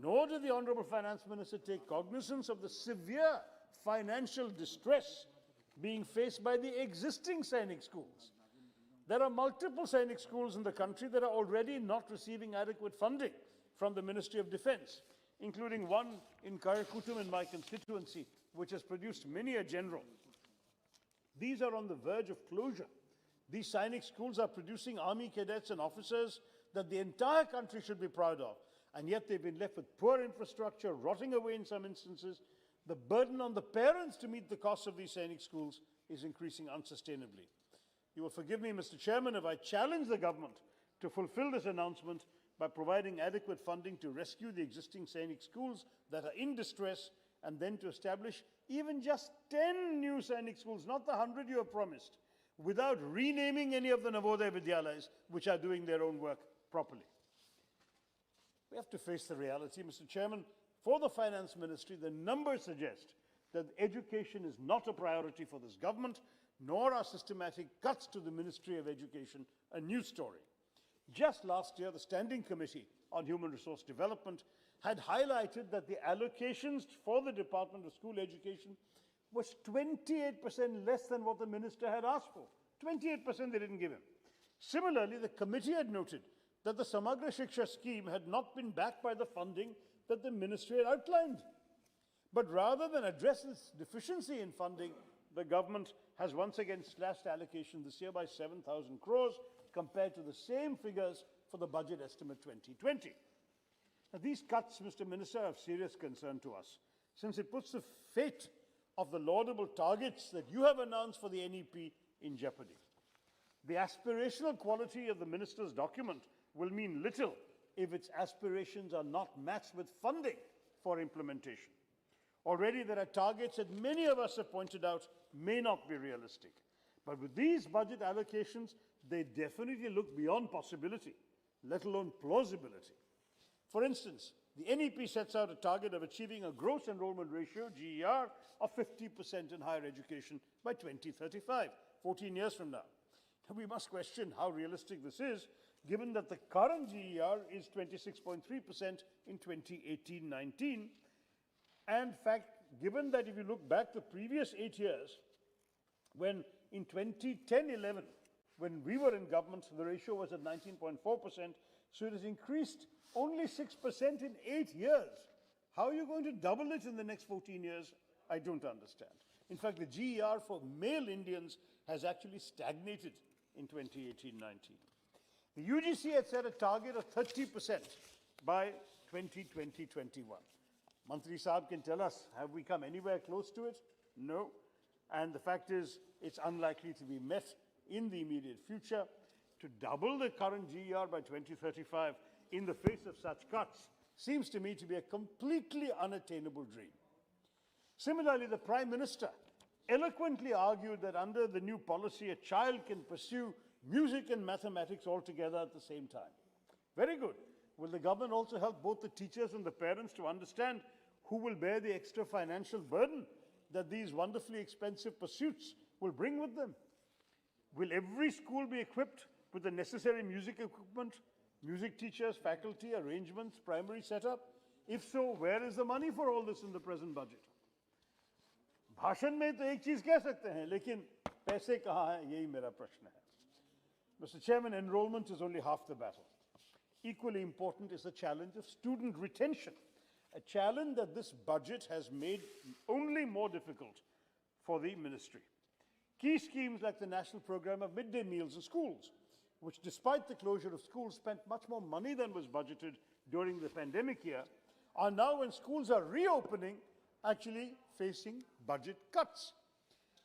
nor did the Honorable Finance Minister take cognizance of the severe financial distress being faced by the existing Sainik schools. There are multiple Sainik schools in the country that are already not receiving adequate funding from the Ministry of Defence, including one in Karakutum in my constituency, which has produced many a general. These are on the verge of closure. These Sainik schools are producing army cadets and officers that the entire country should be proud of, and yet they've been left with poor infrastructure, rotting away in some instances. The burden on the parents to meet the costs of these Sainik schools is increasing unsustainably. You will forgive me, Mr. Chairman, if I challenge the government to fulfill this announcement by providing adequate funding to rescue the existing Sainik schools that are in distress, and then to establish even just 10 new Sainik schools, not the 100 you have promised, without renaming any of the Navodaya Vidyalayas, which are doing their own work properly. We have to face the reality, Mr. Chairman. For the Finance Ministry, the numbers suggest that education is not a priority for this government, nor are systematic cuts to the Ministry of Education a new story. Just last year, the Standing Committee on Human Resource Development had highlighted that the allocations for the Department of School Education was 28% less than what the minister had asked for. 28% they didn't give him. Similarly, the committee had noted that the Samagra Shiksha scheme had not been backed by the funding that the ministry had outlined. But rather than address this deficiency in funding, the government has once again slashed allocation this year by 7,000 crores compared to the same figures for the budget estimate 2020. Now, these cuts, Mr. Minister, are of serious concern to us, since it puts the fate of the laudable targets that you have announced for the NEP in jeopardy. The aspirational quality of the minister's document will mean little if its aspirations are not matched with funding for implementation. Already there are targets that many of us have pointed out may not be realistic. But with these budget allocations, they definitely look beyond possibility, let alone plausibility. For instance, the NEP sets out a target of achieving a gross enrollment ratio, GER, of 50% in higher education by 2035, 14 years from now. Now, we must question how realistic this is, given that the current GER is 26.3% in 2018-19. And in fact, given that if you look back the previous 8 years, when in 2010-11, when we were in government, the ratio was at 19.4%, so it has increased only 6% in 8 years. How are you going to double it in the next 14 years? I don't understand. In fact, the GER for male Indians has actually stagnated in 2018-19. The UGC had set a target of 30% by 2020-21. Mantri Sabh can tell us, have we come anywhere close to it? No. And the fact is, it's unlikely to be met in the immediate future. To double the current GER by 2035 in the face of such cuts seems to me to be a completely unattainable dream. Similarly, the Prime Minister eloquently argued that under the new policy, a child can pursue music and mathematics all together at the same time. Very good. Will the government also help both the teachers and the parents to understand who will bear the extra financial burden that these wonderfully expensive pursuits will bring with them? Will every school be equipped with the necessary music equipment, music teachers, faculty, arrangements, primary setup? If so, where is the money for all this in the present budget? भाषण में तो एक चीज कह सकते हैं, लेकिन पैसे कहाँ हैं, यही मेरा प्रश्न है. Mr. Chairman, enrollment is only half the battle. Equally important is the challenge of student retention, a challenge that this budget has made only more difficult for the ministry. Key schemes like the National Program of Midday Meals in Schools, which despite the closure of schools spent much more money than was budgeted during the pandemic year, are now, when schools are reopening, actually facing budget cuts.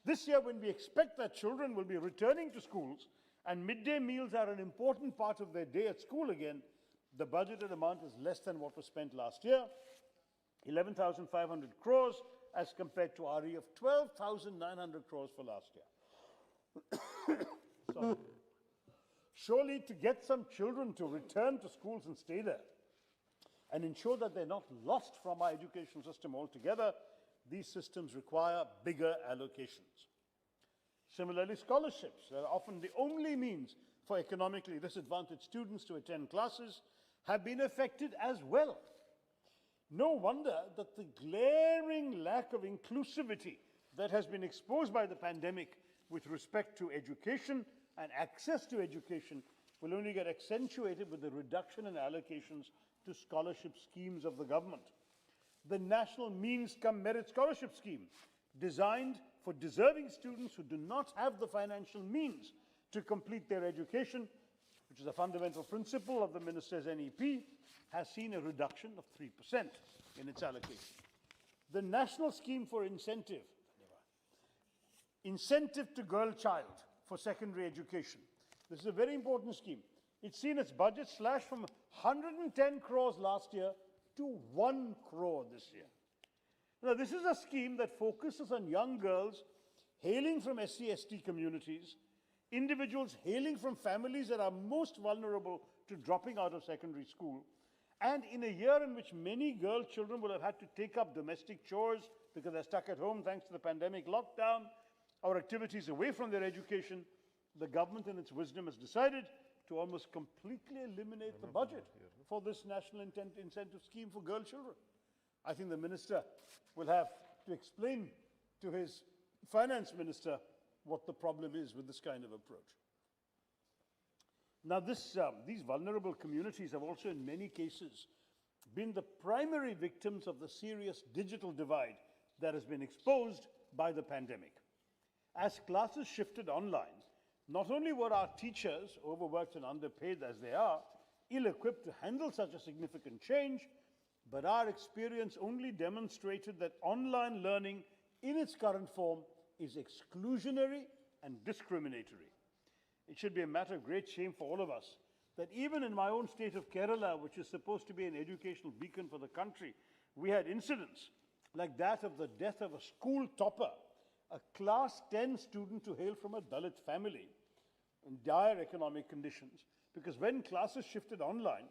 This year, when we expect that children will be returning to schools and midday meals are an important part of their day at school again, the budgeted amount is less than what was spent last year, 11,500 crores as compared to RE of 12,900 crores for last year. Sorry. Surely, to get some children to return to schools and stay there and ensure that they're not lost from our education system altogether, these systems require bigger allocations. Similarly, scholarships are often the only means for economically disadvantaged students to attend classes have been affected as well. No wonder that the glaring lack of inclusivity that has been exposed by the pandemic with respect to education and access to education will only get accentuated with the reduction in allocations to scholarship schemes of the government. The National Means Cum Merit Scholarship Scheme, designed for deserving students who do not have the financial means to complete their education, which is a fundamental principle of the Minister's NEP, has seen a reduction of 3% in its allocation. The National Scheme for Incentive to Girl Child for secondary education. This is a very important scheme. It's seen its budget slashed from 110 crores last year to 1 crore this year. Now, this is a scheme that focuses on young girls hailing from SC/ST communities, individuals hailing from families that are most vulnerable to dropping out of secondary school, and in a year in which many girl children will have had to take up domestic chores because they're stuck at home thanks to the pandemic lockdown, or activities away from their education, the government in its wisdom has decided to almost completely eliminate the budget for this national incentive scheme for girl children. I think the minister will have to explain to his finance minister what the problem is with this kind of approach. Now, these vulnerable communities have also in many cases been the primary victims of the serious digital divide that has been exposed by the pandemic. As classes shifted online, not only were our teachers, overworked and underpaid as they are, ill-equipped to handle such a significant change, but our experience only demonstrated that online learning in its current form is exclusionary and discriminatory. It should be a matter of great shame for all of us that even in my own state of Kerala, which is supposed to be an educational beacon for the country, we had incidents like that of the death of a school topper, a class 10 student to hail from a Dalit family in dire economic conditions, because when classes shifted online,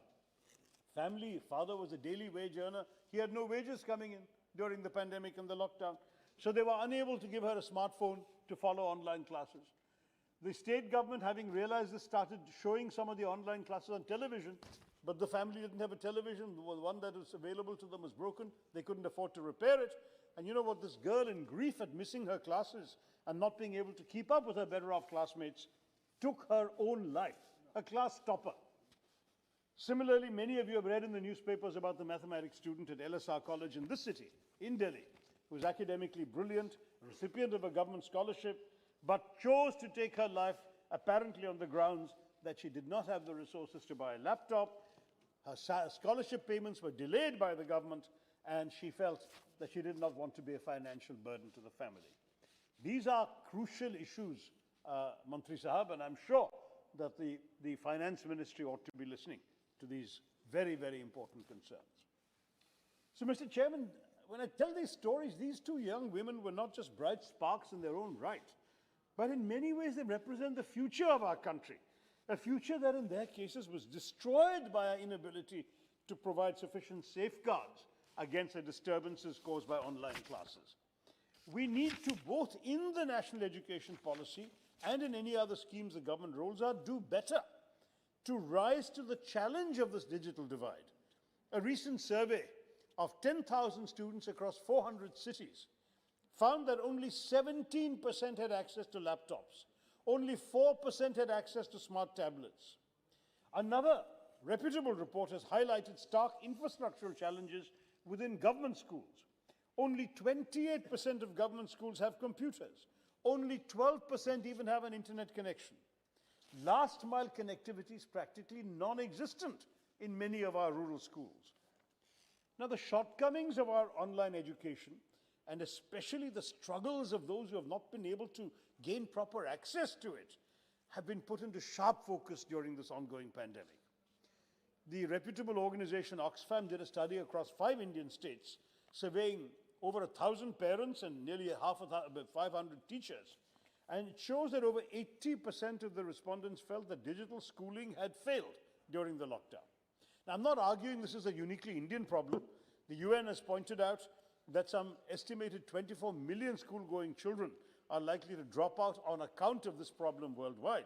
father was a daily wage earner, he had no wages coming in during the pandemic and the lockdown, so they were unable to give her a smartphone to follow online classes. The state government, having realized this, started showing some of the online classes on television, but the family didn't have a television. The one that was available to them was broken. They couldn't afford to repair it. And you know what? This girl, in grief at missing her classes and not being able to keep up with her better off classmates, took her own life, a class topper. Similarly, many of you have read in the newspapers about the mathematics student at LSR College in this city, in Delhi, who was academically brilliant, a recipient of a government scholarship, but chose to take her life apparently on the grounds that she did not have the resources to buy a laptop. Her scholarship payments were delayed by the government, and she felt that she did not want to be a financial burden to the family. These are crucial issues, Mantri Sahab, and I'm sure that the Finance Ministry ought to be listening to these very, very important concerns. So, Mr. Chairman, when I tell these stories, these two young women were not just bright sparks in their own right, but in many ways they represent the future of our country, a future that in their cases was destroyed by our inability to provide sufficient safeguards against the disturbances caused by online classes. We need to, both in the national education policy and in any other schemes the government rolls out, do better to rise to the challenge of this digital divide. A recent survey of 10,000 students across 400 cities found that only 17% had access to laptops. Only 4% had access to smart tablets. Another reputable report has highlighted stark infrastructural challenges within government schools. Only 28% of government schools have computers. Only 12% even have an internet connection. Last mile connectivity is practically non-existent in many of our rural schools. Now, the shortcomings of our online education, and especially the struggles of those who have not been able to gain proper access to it, have been put into sharp focus during this ongoing pandemic. The reputable organization Oxfam did a study across 5 Indian states, surveying over 1,000 parents and nearly 500 teachers. And it shows that over 80% of the respondents felt that digital schooling had failed during the lockdown. Now, I'm not arguing this is a uniquely Indian problem. The UN has pointed out that some estimated 24 million school-going children are likely to drop out on account of this problem worldwide.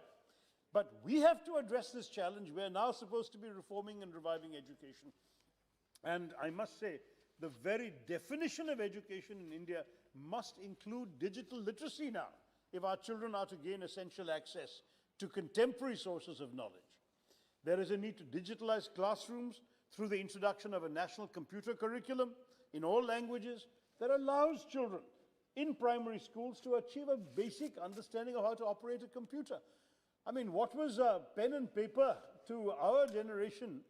But we have to address this challenge. We're now supposed to be reforming and reviving education. And I must say, the very definition of education in India must include digital literacy now, if our children are to gain essential access to contemporary sources of knowledge. There is a need to digitalize classrooms through the introduction of a national computer curriculum in all languages that allows children in primary schools to achieve a basic understanding of how to operate a computer. I mean, what was pen and paper to our generation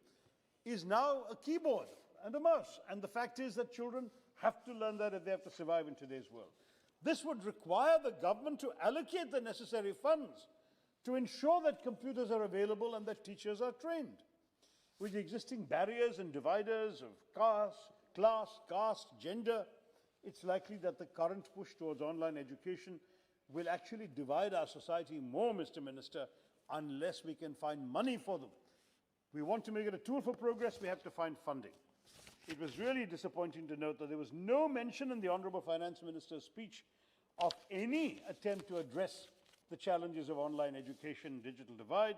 is now a keyboard and a mouse. And the fact is that children have to learn that if they have to survive in today's world. This would require the government to allocate the necessary funds to ensure that computers are available and that teachers are trained. With the existing barriers and dividers of class, caste, gender, it's likely that the current push towards online education will actually divide our society more, Mr. Minister, unless we can find money for them. We want to make it a tool for progress, we have to find funding. It was really disappointing to note that there was no mention in the Honourable Finance Minister's speech of any attempt to address the challenges of online education and digital divide,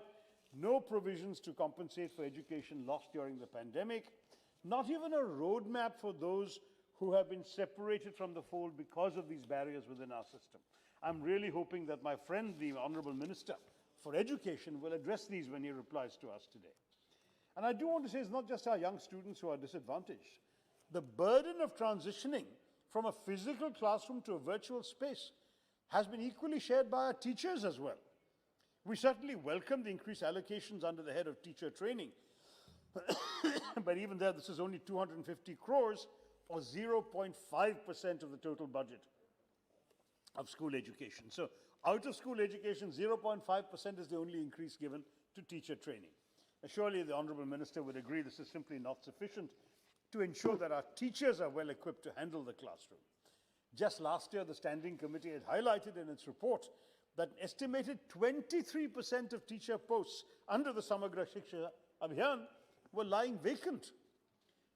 no provisions to compensate for education lost during the pandemic, not even a roadmap for those who have been separated from the fold because of these barriers within our system. I'm really hoping that my friend, the Honourable Minister for Education, will address these when he replies to us today. And I do want to say it's not just our young students who are disadvantaged. The burden of transitioning from a physical classroom to a virtual space has been equally shared by our teachers as well. We certainly welcome the increased allocations under the head of teacher training. But even there, this is only 250 crores or 0.5% of the total budget of school education. So out of school education, 0.5% is the only increase given to teacher training. Surely the Honourable Minister would agree this is simply not sufficient to ensure that our teachers are well equipped to handle the classroom. Just last year, the Standing Committee had highlighted in its report that an estimated 23% of teacher posts under the Samagra Shiksha Abhiyan were lying vacant.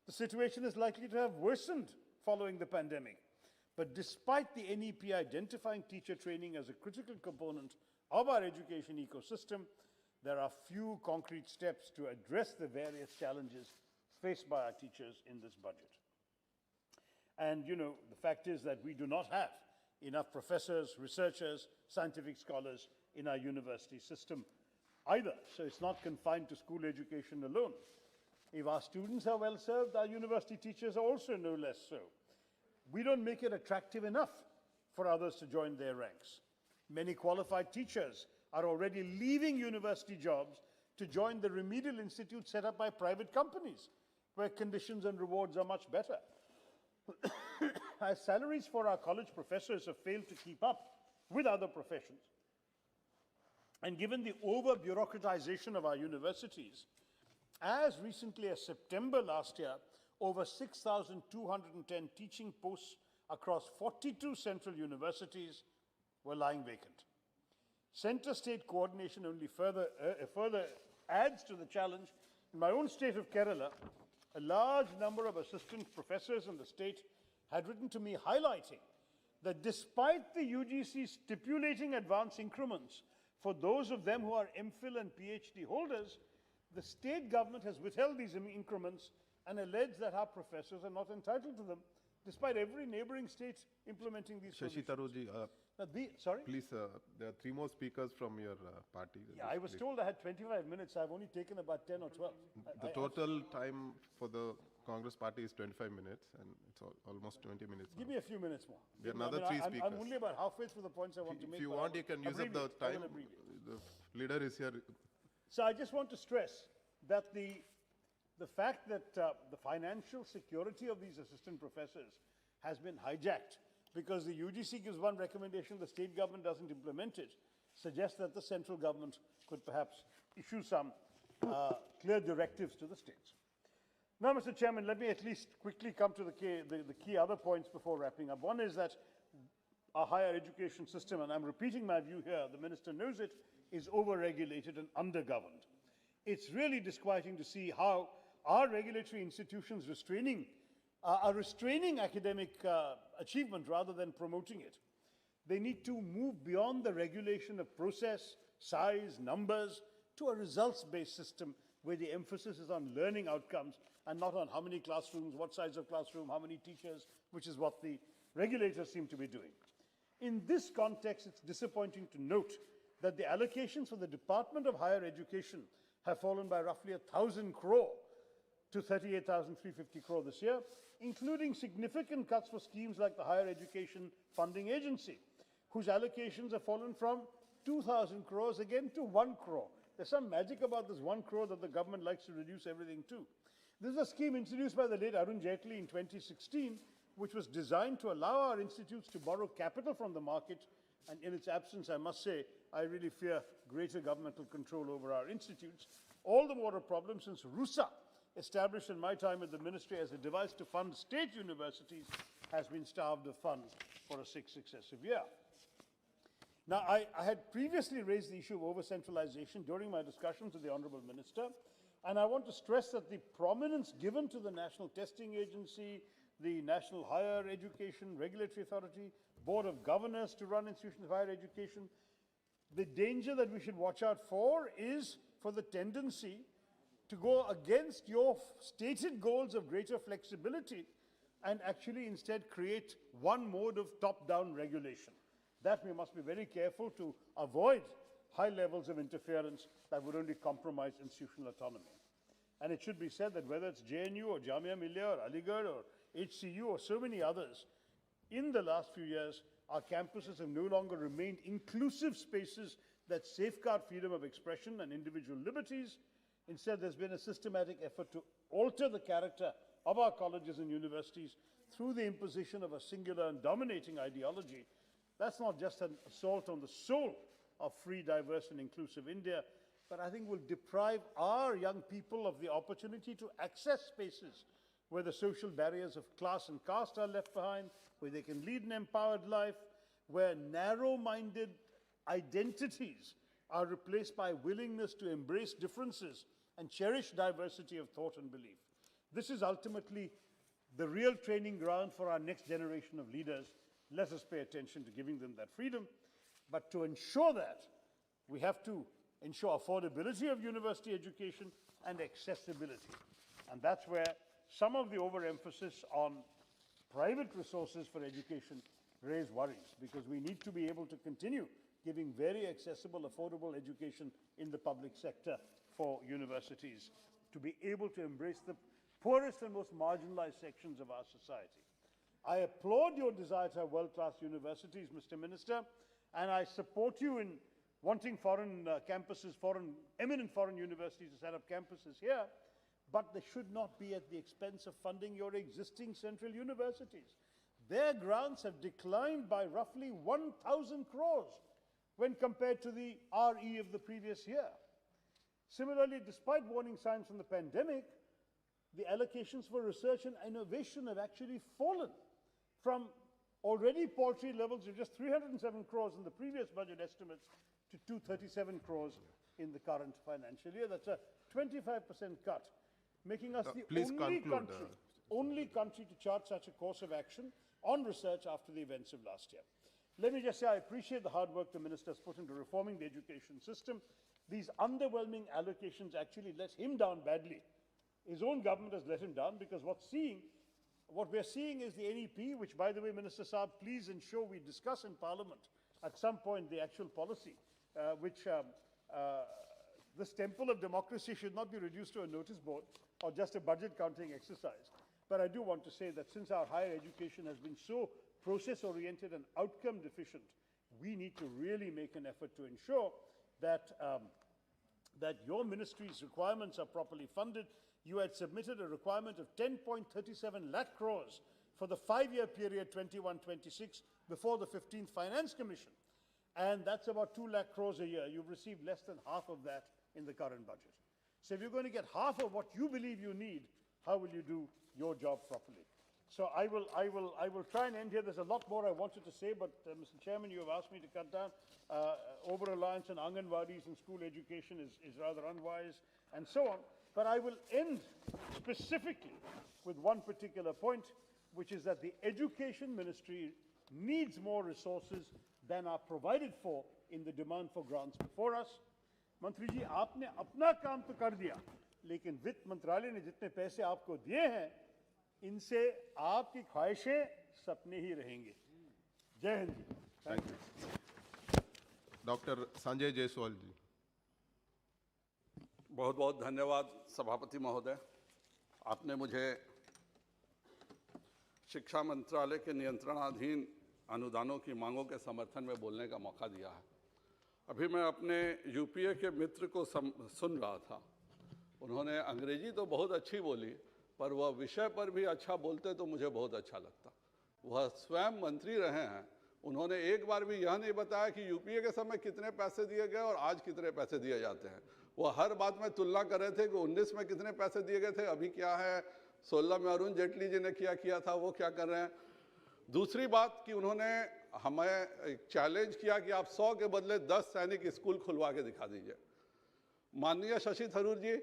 The situation is likely to have worsened following the pandemic. But despite the NEP identifying teacher training as a critical component of our education ecosystem, there are few concrete steps to address the various challenges faced by our teachers in this budget. And, you know, the fact is that we do not have enough professors, researchers, scientific scholars in our university system either. So it's not confined to school education alone. If our students are well served, our university teachers are also no less so. We don't make it attractive enough for others to join their ranks. Many qualified teachers are already leaving university jobs to join the remedial institutes set up by private companies, where conditions and rewards are much better. As salaries for our college professors have failed to keep up with other professions, and given the over-bureaucratization of our universities, as recently as September last year, over 6,210 teaching posts across 42 central universities were lying vacant. Center-state coordination only further adds to the challenge. In my own state of Kerala, a large number of assistant professors in the state had written to me highlighting that despite the UGC stipulating advance increments for those of them who are MPhil and PhD holders, the state government has withheld these increments and alleged that our professors are not entitled to them, despite every neighboring state implementing these Shashi provisions. Tharoor ji, Sorry? please, there are 3 more speakers from your party. Yeah, I was told I had 25 minutes. I've only taken about 10 or 12. The total time for the Congress party is 25 minutes, and it's almost 20 minutes. Give me a few minutes more. There are another 3 speakers. I'm only about halfway through the points I want to make. If you want, you can use up the time. The leader is here. So I just want to stress that the fact that the financial security of these assistant professors has been hijacked because the UGC gives one recommendation, the state government doesn't implement it, suggests that the central government could perhaps issue some clear directives to the states. Now, Mr. Chairman, let me at least quickly come to the key other points before wrapping up. One is that our higher education system, and I'm repeating my view here, the Minister knows it, is over-regulated and under-governed. It's really disquieting to see how our regulatory institutions are restraining academic achievement rather than promoting it. They need to move beyond the regulation of process, size, numbers, to a results-based system where the emphasis is on learning outcomes and not on how many classrooms, what size of classroom, how many teachers, which is what the regulators seem to be doing. In this context, it's disappointing to note that the allocations for the Department of Higher Education have fallen by roughly 1,000 crore to 38,350 crore this year, including significant cuts for schemes like the Higher Education Funding Agency, whose allocations have fallen from 2,000 crores again to 1 crore. There's some magic about this 1 crore that the government likes to reduce everything to. This is a scheme introduced by the late Arun Jaitley in 2016, which was designed to allow our institutes to borrow capital from the market. And in its absence, I must say, I really fear greater governmental control over our institutes. All the more a problem since RUSA, established in my time at the ministry as a device to fund state universities, has been starved of funds for a 6th successive year. Now, I had previously raised the issue of over-centralization during my discussions with the Honourable Minister, and I want to stress that the prominence given to the National Testing Agency, the National Higher Education Regulatory Authority, Board of Governors to run institutions of higher education, the danger that we should watch out for is for the tendency to go against your stated goals of greater flexibility and actually instead create one mode of top-down regulation. That we must be very careful to avoid high levels of interference that would only compromise institutional autonomy. And it should be said that whether it's JNU or Jamia Millia or Aligarh or HCU or so many others, in the last few years, our campuses have no longer remained inclusive spaces that safeguard freedom of expression and individual liberties. Instead, there's been a systematic effort to alter the character of our colleges and universities through the imposition of a singular and dominating ideology. That's not just an assault on the soul of free, diverse, and inclusive India, but I think will deprive our young people of the opportunity to access spaces where the social barriers of class and caste are left behind, where they can lead an empowered life, where narrow-minded identities are replaced by willingness to embrace differences and cherish diversity of thought and belief. This is ultimately the real training ground for our next generation of leaders. Let us pay attention to giving them that freedom. But to ensure that, we have to ensure affordability of university education and accessibility. And that's where some of the overemphasis on private resources for education raise worries, because we need to be able to continue giving very accessible, affordable education in the public sector for universities to be able to embrace the poorest and most marginalized sections of our society. I applaud your desire to have world-class universities, Mr. Minister, and I support you in wanting foreign campuses, eminent foreign universities to set up campuses here, but they should not be at the expense of funding your existing central universities. Their grants have declined by roughly 1,000 crores when compared to the RE of the previous year. Similarly, despite warning signs from the pandemic, the allocations for research and innovation have actually fallen from already paltry levels of just 307 crores in the previous budget estimates to 237 crores in the current financial year. That's a 25% cut, making us the only country to chart such a course of action on research after the events of last year. Let me just say I appreciate the hard work the Minister has put into reforming the education system. These underwhelming allocations actually let him down badly. His own government has let him down, because what we're seeing is the NEP, which, by the way, Minister Sabh, please ensure we discuss in Parliament at some point the actual policy, this temple of democracy should not be reduced to a notice board or just a budget counting exercise. But I do want to say that since our higher education has been so process-oriented and outcome deficient, we need to really make an effort to ensure that, that your ministry's requirements are properly funded. You had submitted a requirement of 10.37 lakh crores for the 5-year period 21-26 before the 15th Finance Commission. And that's about 2 lakh crores a year. You've received less than half of that in the current budget. So if you're going to get half of what you believe you need, how will you do your job properly? So I will try and end here. There's a lot more I wanted to say, but Mr. Chairman, you have asked me to cut down. Over-reliance on Anganwadis and school education is rather unwise, and so on. But I will end specifically with one particular point, which is that the Education Ministry needs more resources than are provided for in the demand for grants before us. मंत्री जी, आपने अपना काम तो कर दिया, लेकिन वित्त मंत्रालय ने जितने पैसे आपको दिए हैं, इनसे आपकी ख्वाहिशें सपने ही रहेंगे। जय हिंद जी। Thank you. Doctor Sanjay Jaiswal ji. बहुत बहुत धन्यवाद सभापति महोदय। आपने मुझे शिक्षा मंत्रालय के नियंत्रणाधीन अनुदानों की मांगों के समर्थन में बोलने का मौका दिया है। अभी मैं अपने यूपीए के मित्र को सुन रहा था। उन्होंने अंग्रेजी तो बहुत अच्छी बोली, पर वह विषय पर भी अच्छा बोलते तो मुझे बहुत अच्छा लगता। वह स्वयं मंत्री रहे हैं, उन्होंने एक बार भी यह नहीं बताया कि यूपीए के समय कितने पैसे दिए गए और आज कितने पैसे दिए जाते हैं। वह हर बात में तुलना कर रहे थे कि 19 में कितने पैसे दिए गए थे, अभी क्या है, 16 में अरुण जेटली जी ने क्या किया था, वो क्या कर रहे हैं। दूसरी बात कि उन्होंने हमें एक चैलेंज किया कि आप 100 के बदले 10 सैनिक स्कूल खुलवा के दिखा दीजिए। माननीय शशि थरूर जी,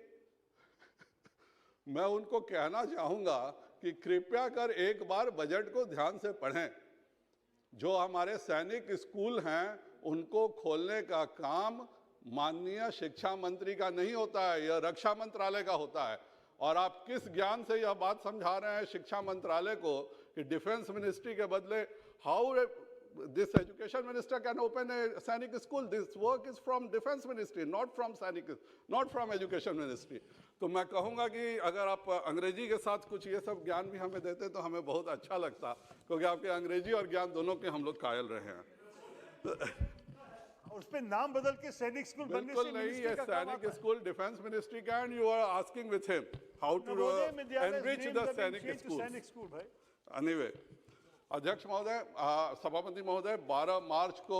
मैं उनको कहना चाहूँगा कि कृपया कर एक बार बजट को ध्यान से पढ़ें। जो हमारे सैनिक स्कूल हैं उनको खोलने का काम माननीय शिक्षा मंत्री का नहीं होता है, यह रक्षा मंत्रालय का होता है। और आप किस ज्ञान से यह बात समझा रहे हैं शिक्षा मंत्रालय को कि डिफेंस मिनिस्ट्री के बदले how this education minister can open a Sainik school. This work is from defence ministry, not from education ministry. तो मैं कहूँगा कि अगर आप अंग्रेजी के साथ कुछ ये सब ज्ञान भी हमें देते तो हमें बहुत अच्छा लगता, क्योंकि आपके अंग्रेजी और ज्ञान दोनों के हम लोग कायल रहे हैं। उस पे नाम बदल के सैनिक स्कूल बनने से नहीं, ये सैनिक स्कूल डिफेंस मिनिस्ट्री का, and you are asking with him how to enrich the Sainik school. Anyway, अध्यक्ष महोदय, सभापति महोदय, 12 मार्च को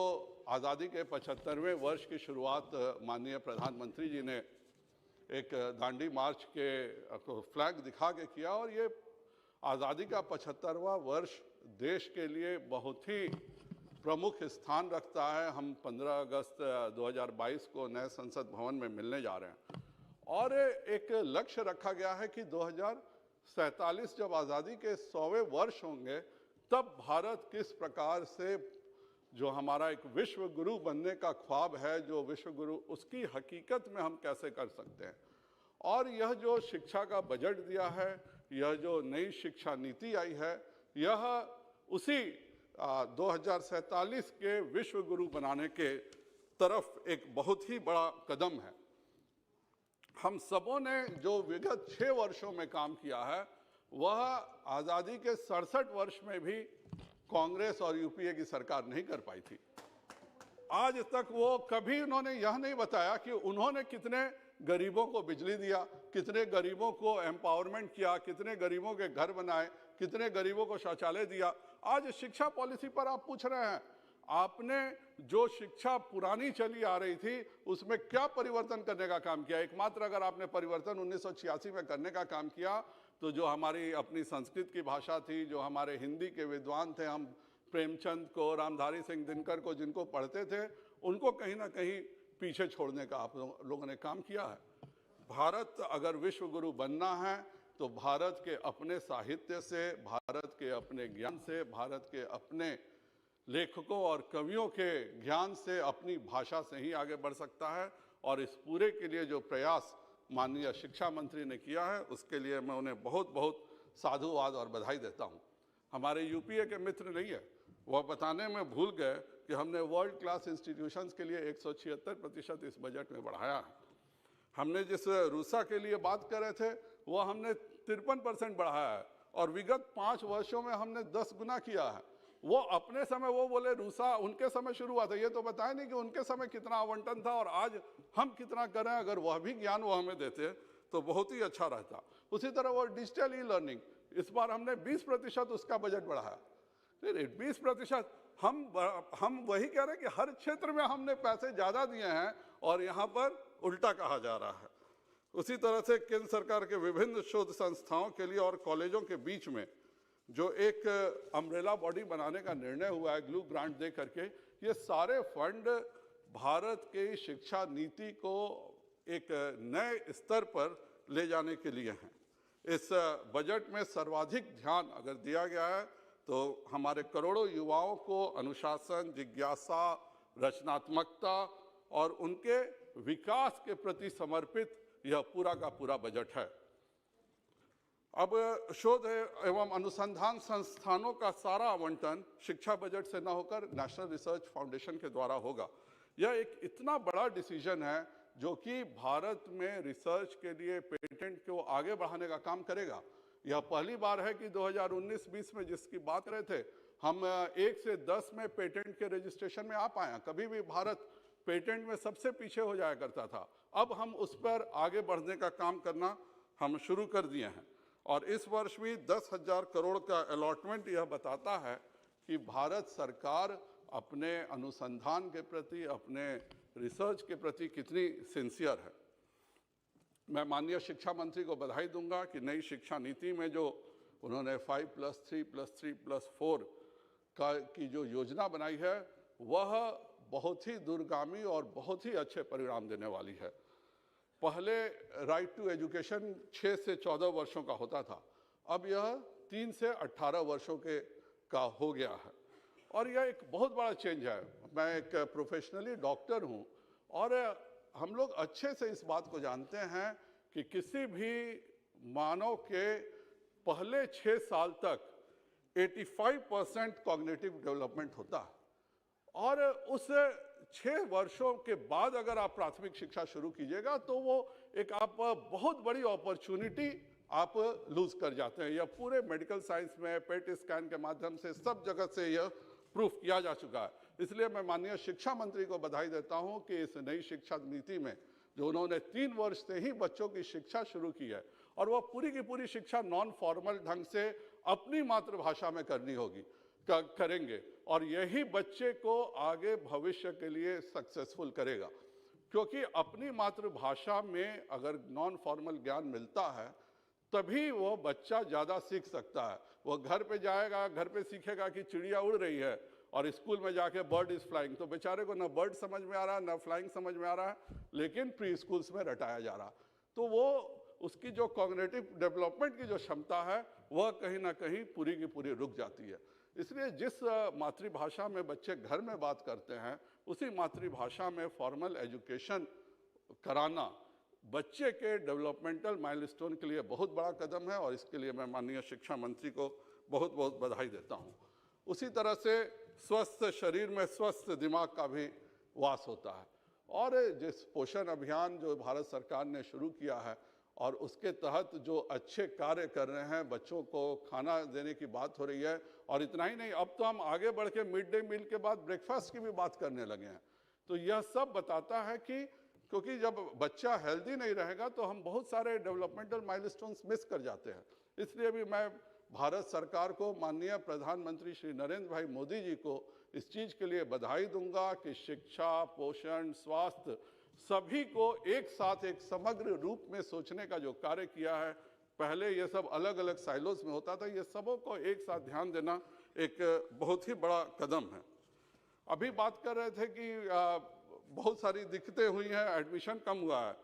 आज़ादी के 75वें वर्ष की शुरुआत माननीय प्रधानमंत्री जी ने एक दांडी मार्च के फ्लैग दिखा के किया, और ये आज़ादी का 75वां वर्ष देश के लिए बहुत ही प्रमुख स्थान रखता है। हम 15 अगस्त 2022 को नए संसद भवन में मिलने जा रहे हैं, और एक लक्ष्य रखा गया है कि 2047 जब आज़ादी के 100वें वर्ष होंगे तब भारत किस प्रकार से जो हमारा एक विश्व गुरु बनने का ख्वाब है, जो विश्व गुरु, उसकी हकीकत में हम कैसे कर सकते हैं। और यह जो शिक्षा का बजट दिया है, यह जो नई शिक्षा नीति आई है, यह उसी 2047 के विश्व गुरु बनाने के तरफ एक बहुत ही बड़ा कदम है। हम सबों ने जो विगत 6 वर्षों में काम किया है, वह आज़ादी के 67 वर्ष में भी कांग्रेस और यूपीए की सरकार नहीं कर पाई थी। आज तक वो कभी उन्होंने यह नहीं बताया कि उन्होंने कितने गरीबों को बिजली दिया, कितने गरीबों को एम्पावरमेंट किया, कितने गरीबों के घर बनाए, कितने गरीबों को शौचालय दिया। आज शिक्षा पॉलिसी पर आप पूछ रहे हैं, आपने जो शिक्षा पुरानी चली आ रही थी उसमें क्या परिवर्तन करने का काम किया। एकमात्र अगर आपने परिवर्तन 1986 में करने का काम किया तो जो हमारी अपनी संस्कृत की भाषा थी, जो हमारे हिंदी के विद्वान थे, हम प्रेमचंद को, रामधारी सिंह दिनकर को जिनको पढ़ते थे, उनको कहीं ना कहीं पीछे छोड़ने का आप लोगों ने काम किया है। भारत अगर विश्व गुरु बनना है तो भारत के अपने साहित्य से, भारत के अपने ज्ञान से, भारत के अपने लेखकों और कवियों के ज्ञान से, अपनी भाषा से ही आगे बढ़ सकता है। और इस पूरे के लिए जो प्रयास माननीय शिक्षा मंत्री ने किया है, उसके लिए मैं उन्हें बहुत बहुत साधुवाद और बधाई देता हूं। हमारे यूपीए के मित्र नहीं है, वह बताने में भूल गए कि हमने वर्ल्ड क्लास इंस्टीट्यूशंस के लिए 176% इस बजट में बढ़ाया है। हमने जिस रूसा के लिए बात कर रहे थे, वह हमने 53% बढ़ाया है और विगत 5 वर्षों में हमने 10 गुना किया है। वो अपने समय वो बोले रूसा उनके समय शुरू हुआ था, ये तो बताया नहीं कि उनके समय कितना आवंटन था और आज हम कितना कर रहे हैं। अगर वह भी ज्ञान वो हमें देते तो बहुत ही अच्छा रहता। उसी तरह वो डिजिटल ई लर्निंग, इस बार हमने 20% उसका बजट बढ़ाया। 20% हम वही कह रहे हैं कि हर क्षेत्र में हमने पैसे ज़्यादा दिए हैं और यहाँ पर उल्टा कहा जा रहा है। उसी तरह से केंद्र सरकार के विभिन्न शोध संस्थाओं के लिए और कॉलेजों के बीच में जो एक अम्ब्रेला बॉडी बनाने का निर्णय हुआ है, ग्लू ग्रांट दे करके, ये सारे फंड भारत की शिक्षा नीति को एक नए स्तर पर ले जाने के लिए हैं। इस बजट में सर्वाधिक ध्यान अगर दिया गया है तो हमारे करोड़ों युवाओं को अनुशासन, जिज्ञासा, रचनात्मकता और उनके विकास के प्रति समर्पित यह पूरा का पूरा बजट है। अब शोध एवं अनुसंधान संस्थानों का सारा आवंटन शिक्षा बजट से न होकर नेशनल रिसर्च फाउंडेशन के द्वारा होगा। यह एक इतना बड़ा डिसीजन है जो कि भारत में रिसर्च के लिए पेटेंट को आगे बढ़ाने का काम करेगा। यह पहली बार है कि 2019-20 में जिसकी बात कर रहे थे, हम 1 से 10 में पेटेंट के रजिस्ट्रेशन में आ पाए। कभी भी भारत पेटेंट में सबसे पीछे हो जाया करता था। अब हम उस पर आगे बढ़ने का काम करना हम शुरू कर दिए हैं और इस वर्ष भी 10,000 करोड़ का अलॉटमेंट यह बताता है कि भारत सरकार अपने अनुसंधान के प्रति, अपने रिसर्च के प्रति कितनी सिंसियर है। मैं माननीय शिक्षा मंत्री को बधाई दूंगा कि नई शिक्षा नीति में जो उन्होंने 5+3+3+4 की जो योजना बनाई है, वह बहुत ही दूरगामी और बहुत ही अच्छे परिणाम देने वाली है। पहले राइट टू एजुकेशन 6 से 14 वर्षों का होता था, अब यह 3 से 18 वर्षों का हो गया है और यह एक बहुत बड़ा चेंज है। मैं एक प्रोफेशनली डॉक्टर हूं और हम लोग अच्छे से इस बात को जानते हैं कि किसी भी मानव के पहले 6 साल तक 85% कॉग्निटिव डेवलपमेंट होता है और उस 6 वर्षों के बाद अगर आप प्राथमिक शिक्षा शुरू कीजिएगा तो वो एक आप बहुत बड़ी अपॉर्चुनिटी आप लूज कर जाते हैं। यह पूरे मेडिकल साइंस में पेट स्कैन के माध्यम से सब जगह से यह प्रूफ किया जा चुका है। इसलिए मैं माननीय शिक्षा मंत्री को बधाई देता हूं कि इस नई शिक्षा नीति में जो उन्होंने 3 वर्ष से ही बच्चों की शिक्षा शुरू की है और वह पूरी की पूरी शिक्षा नॉन फॉर्मल ढंग से अपनी मातृभाषा में करनी होगी, करेंगे और यही बच्चे को आगे भविष्य के लिए सक्सेसफुल करेगा। क्योंकि अपनी मातृभाषा में अगर नॉन फॉर्मल ज्ञान मिलता है तभी वो बच्चा ज़्यादा सीख सकता है। वो घर पे जाएगा, घर पे सीखेगा कि चिड़िया उड़ रही है और स्कूल में जाके बर्ड इज़ फ्लाइंग, तो बेचारे को ना बर्ड समझ में आ रहा है ना फ्लाइंग समझ में आ रहा है, लेकिन प्री स्कूल्स में रटाया जा रहा। तो वो उसकी जो कॉग्निटिव डेवलपमेंट की जो क्षमता है वह कहीं ना कहीं पूरी की पूरी रुक जाती है। इसलिए जिस मातृभाषा में बच्चे घर में बात करते हैं उसी मातृभाषा में फॉर्मल एजुकेशन कराना बच्चे के डेवलपमेंटल माइलस्टोन के लिए बहुत बड़ा कदम है और इसके लिए मैं माननीय शिक्षा मंत्री को बहुत बहुत बधाई देता हूँ। उसी तरह से स्वस्थ शरीर में स्वस्थ दिमाग का भी वास होता है और जिस पोषण अभियान जो भारत सरकार ने शुरू किया है और उसके तहत जो अच्छे कार्य कर रहे हैं, बच्चों को खाना देने की बात हो रही है और इतना ही नहीं, अब तो हम आगे बढ़ के मिड डे मील के बाद ब्रेकफास्ट की भी बात करने लगे हैं। तो यह सब बताता है कि क्योंकि जब बच्चा हेल्दी नहीं रहेगा तो हम बहुत सारे डेवलपमेंटल माइलस्टोन्स मिस कर जाते हैं। इसलिए भी मैं भारत सरकार को, माननीय प्रधानमंत्री श्री नरेंद्र भाई मोदी जी को इस चीज़ के लिए बधाई दूंगा कि शिक्षा, पोषण, स्वास्थ्य सभी को एक साथ एक समग्र रूप में सोचने का जो कार्य किया है। पहले ये सब अलग अलग साइलोस में होता था, ये सबों को एक साथ ध्यान देना एक बहुत ही बड़ा कदम है। अभी बात कर रहे थे कि बहुत सारी दिक्कतें हुई हैं, एडमिशन कम हुआ है।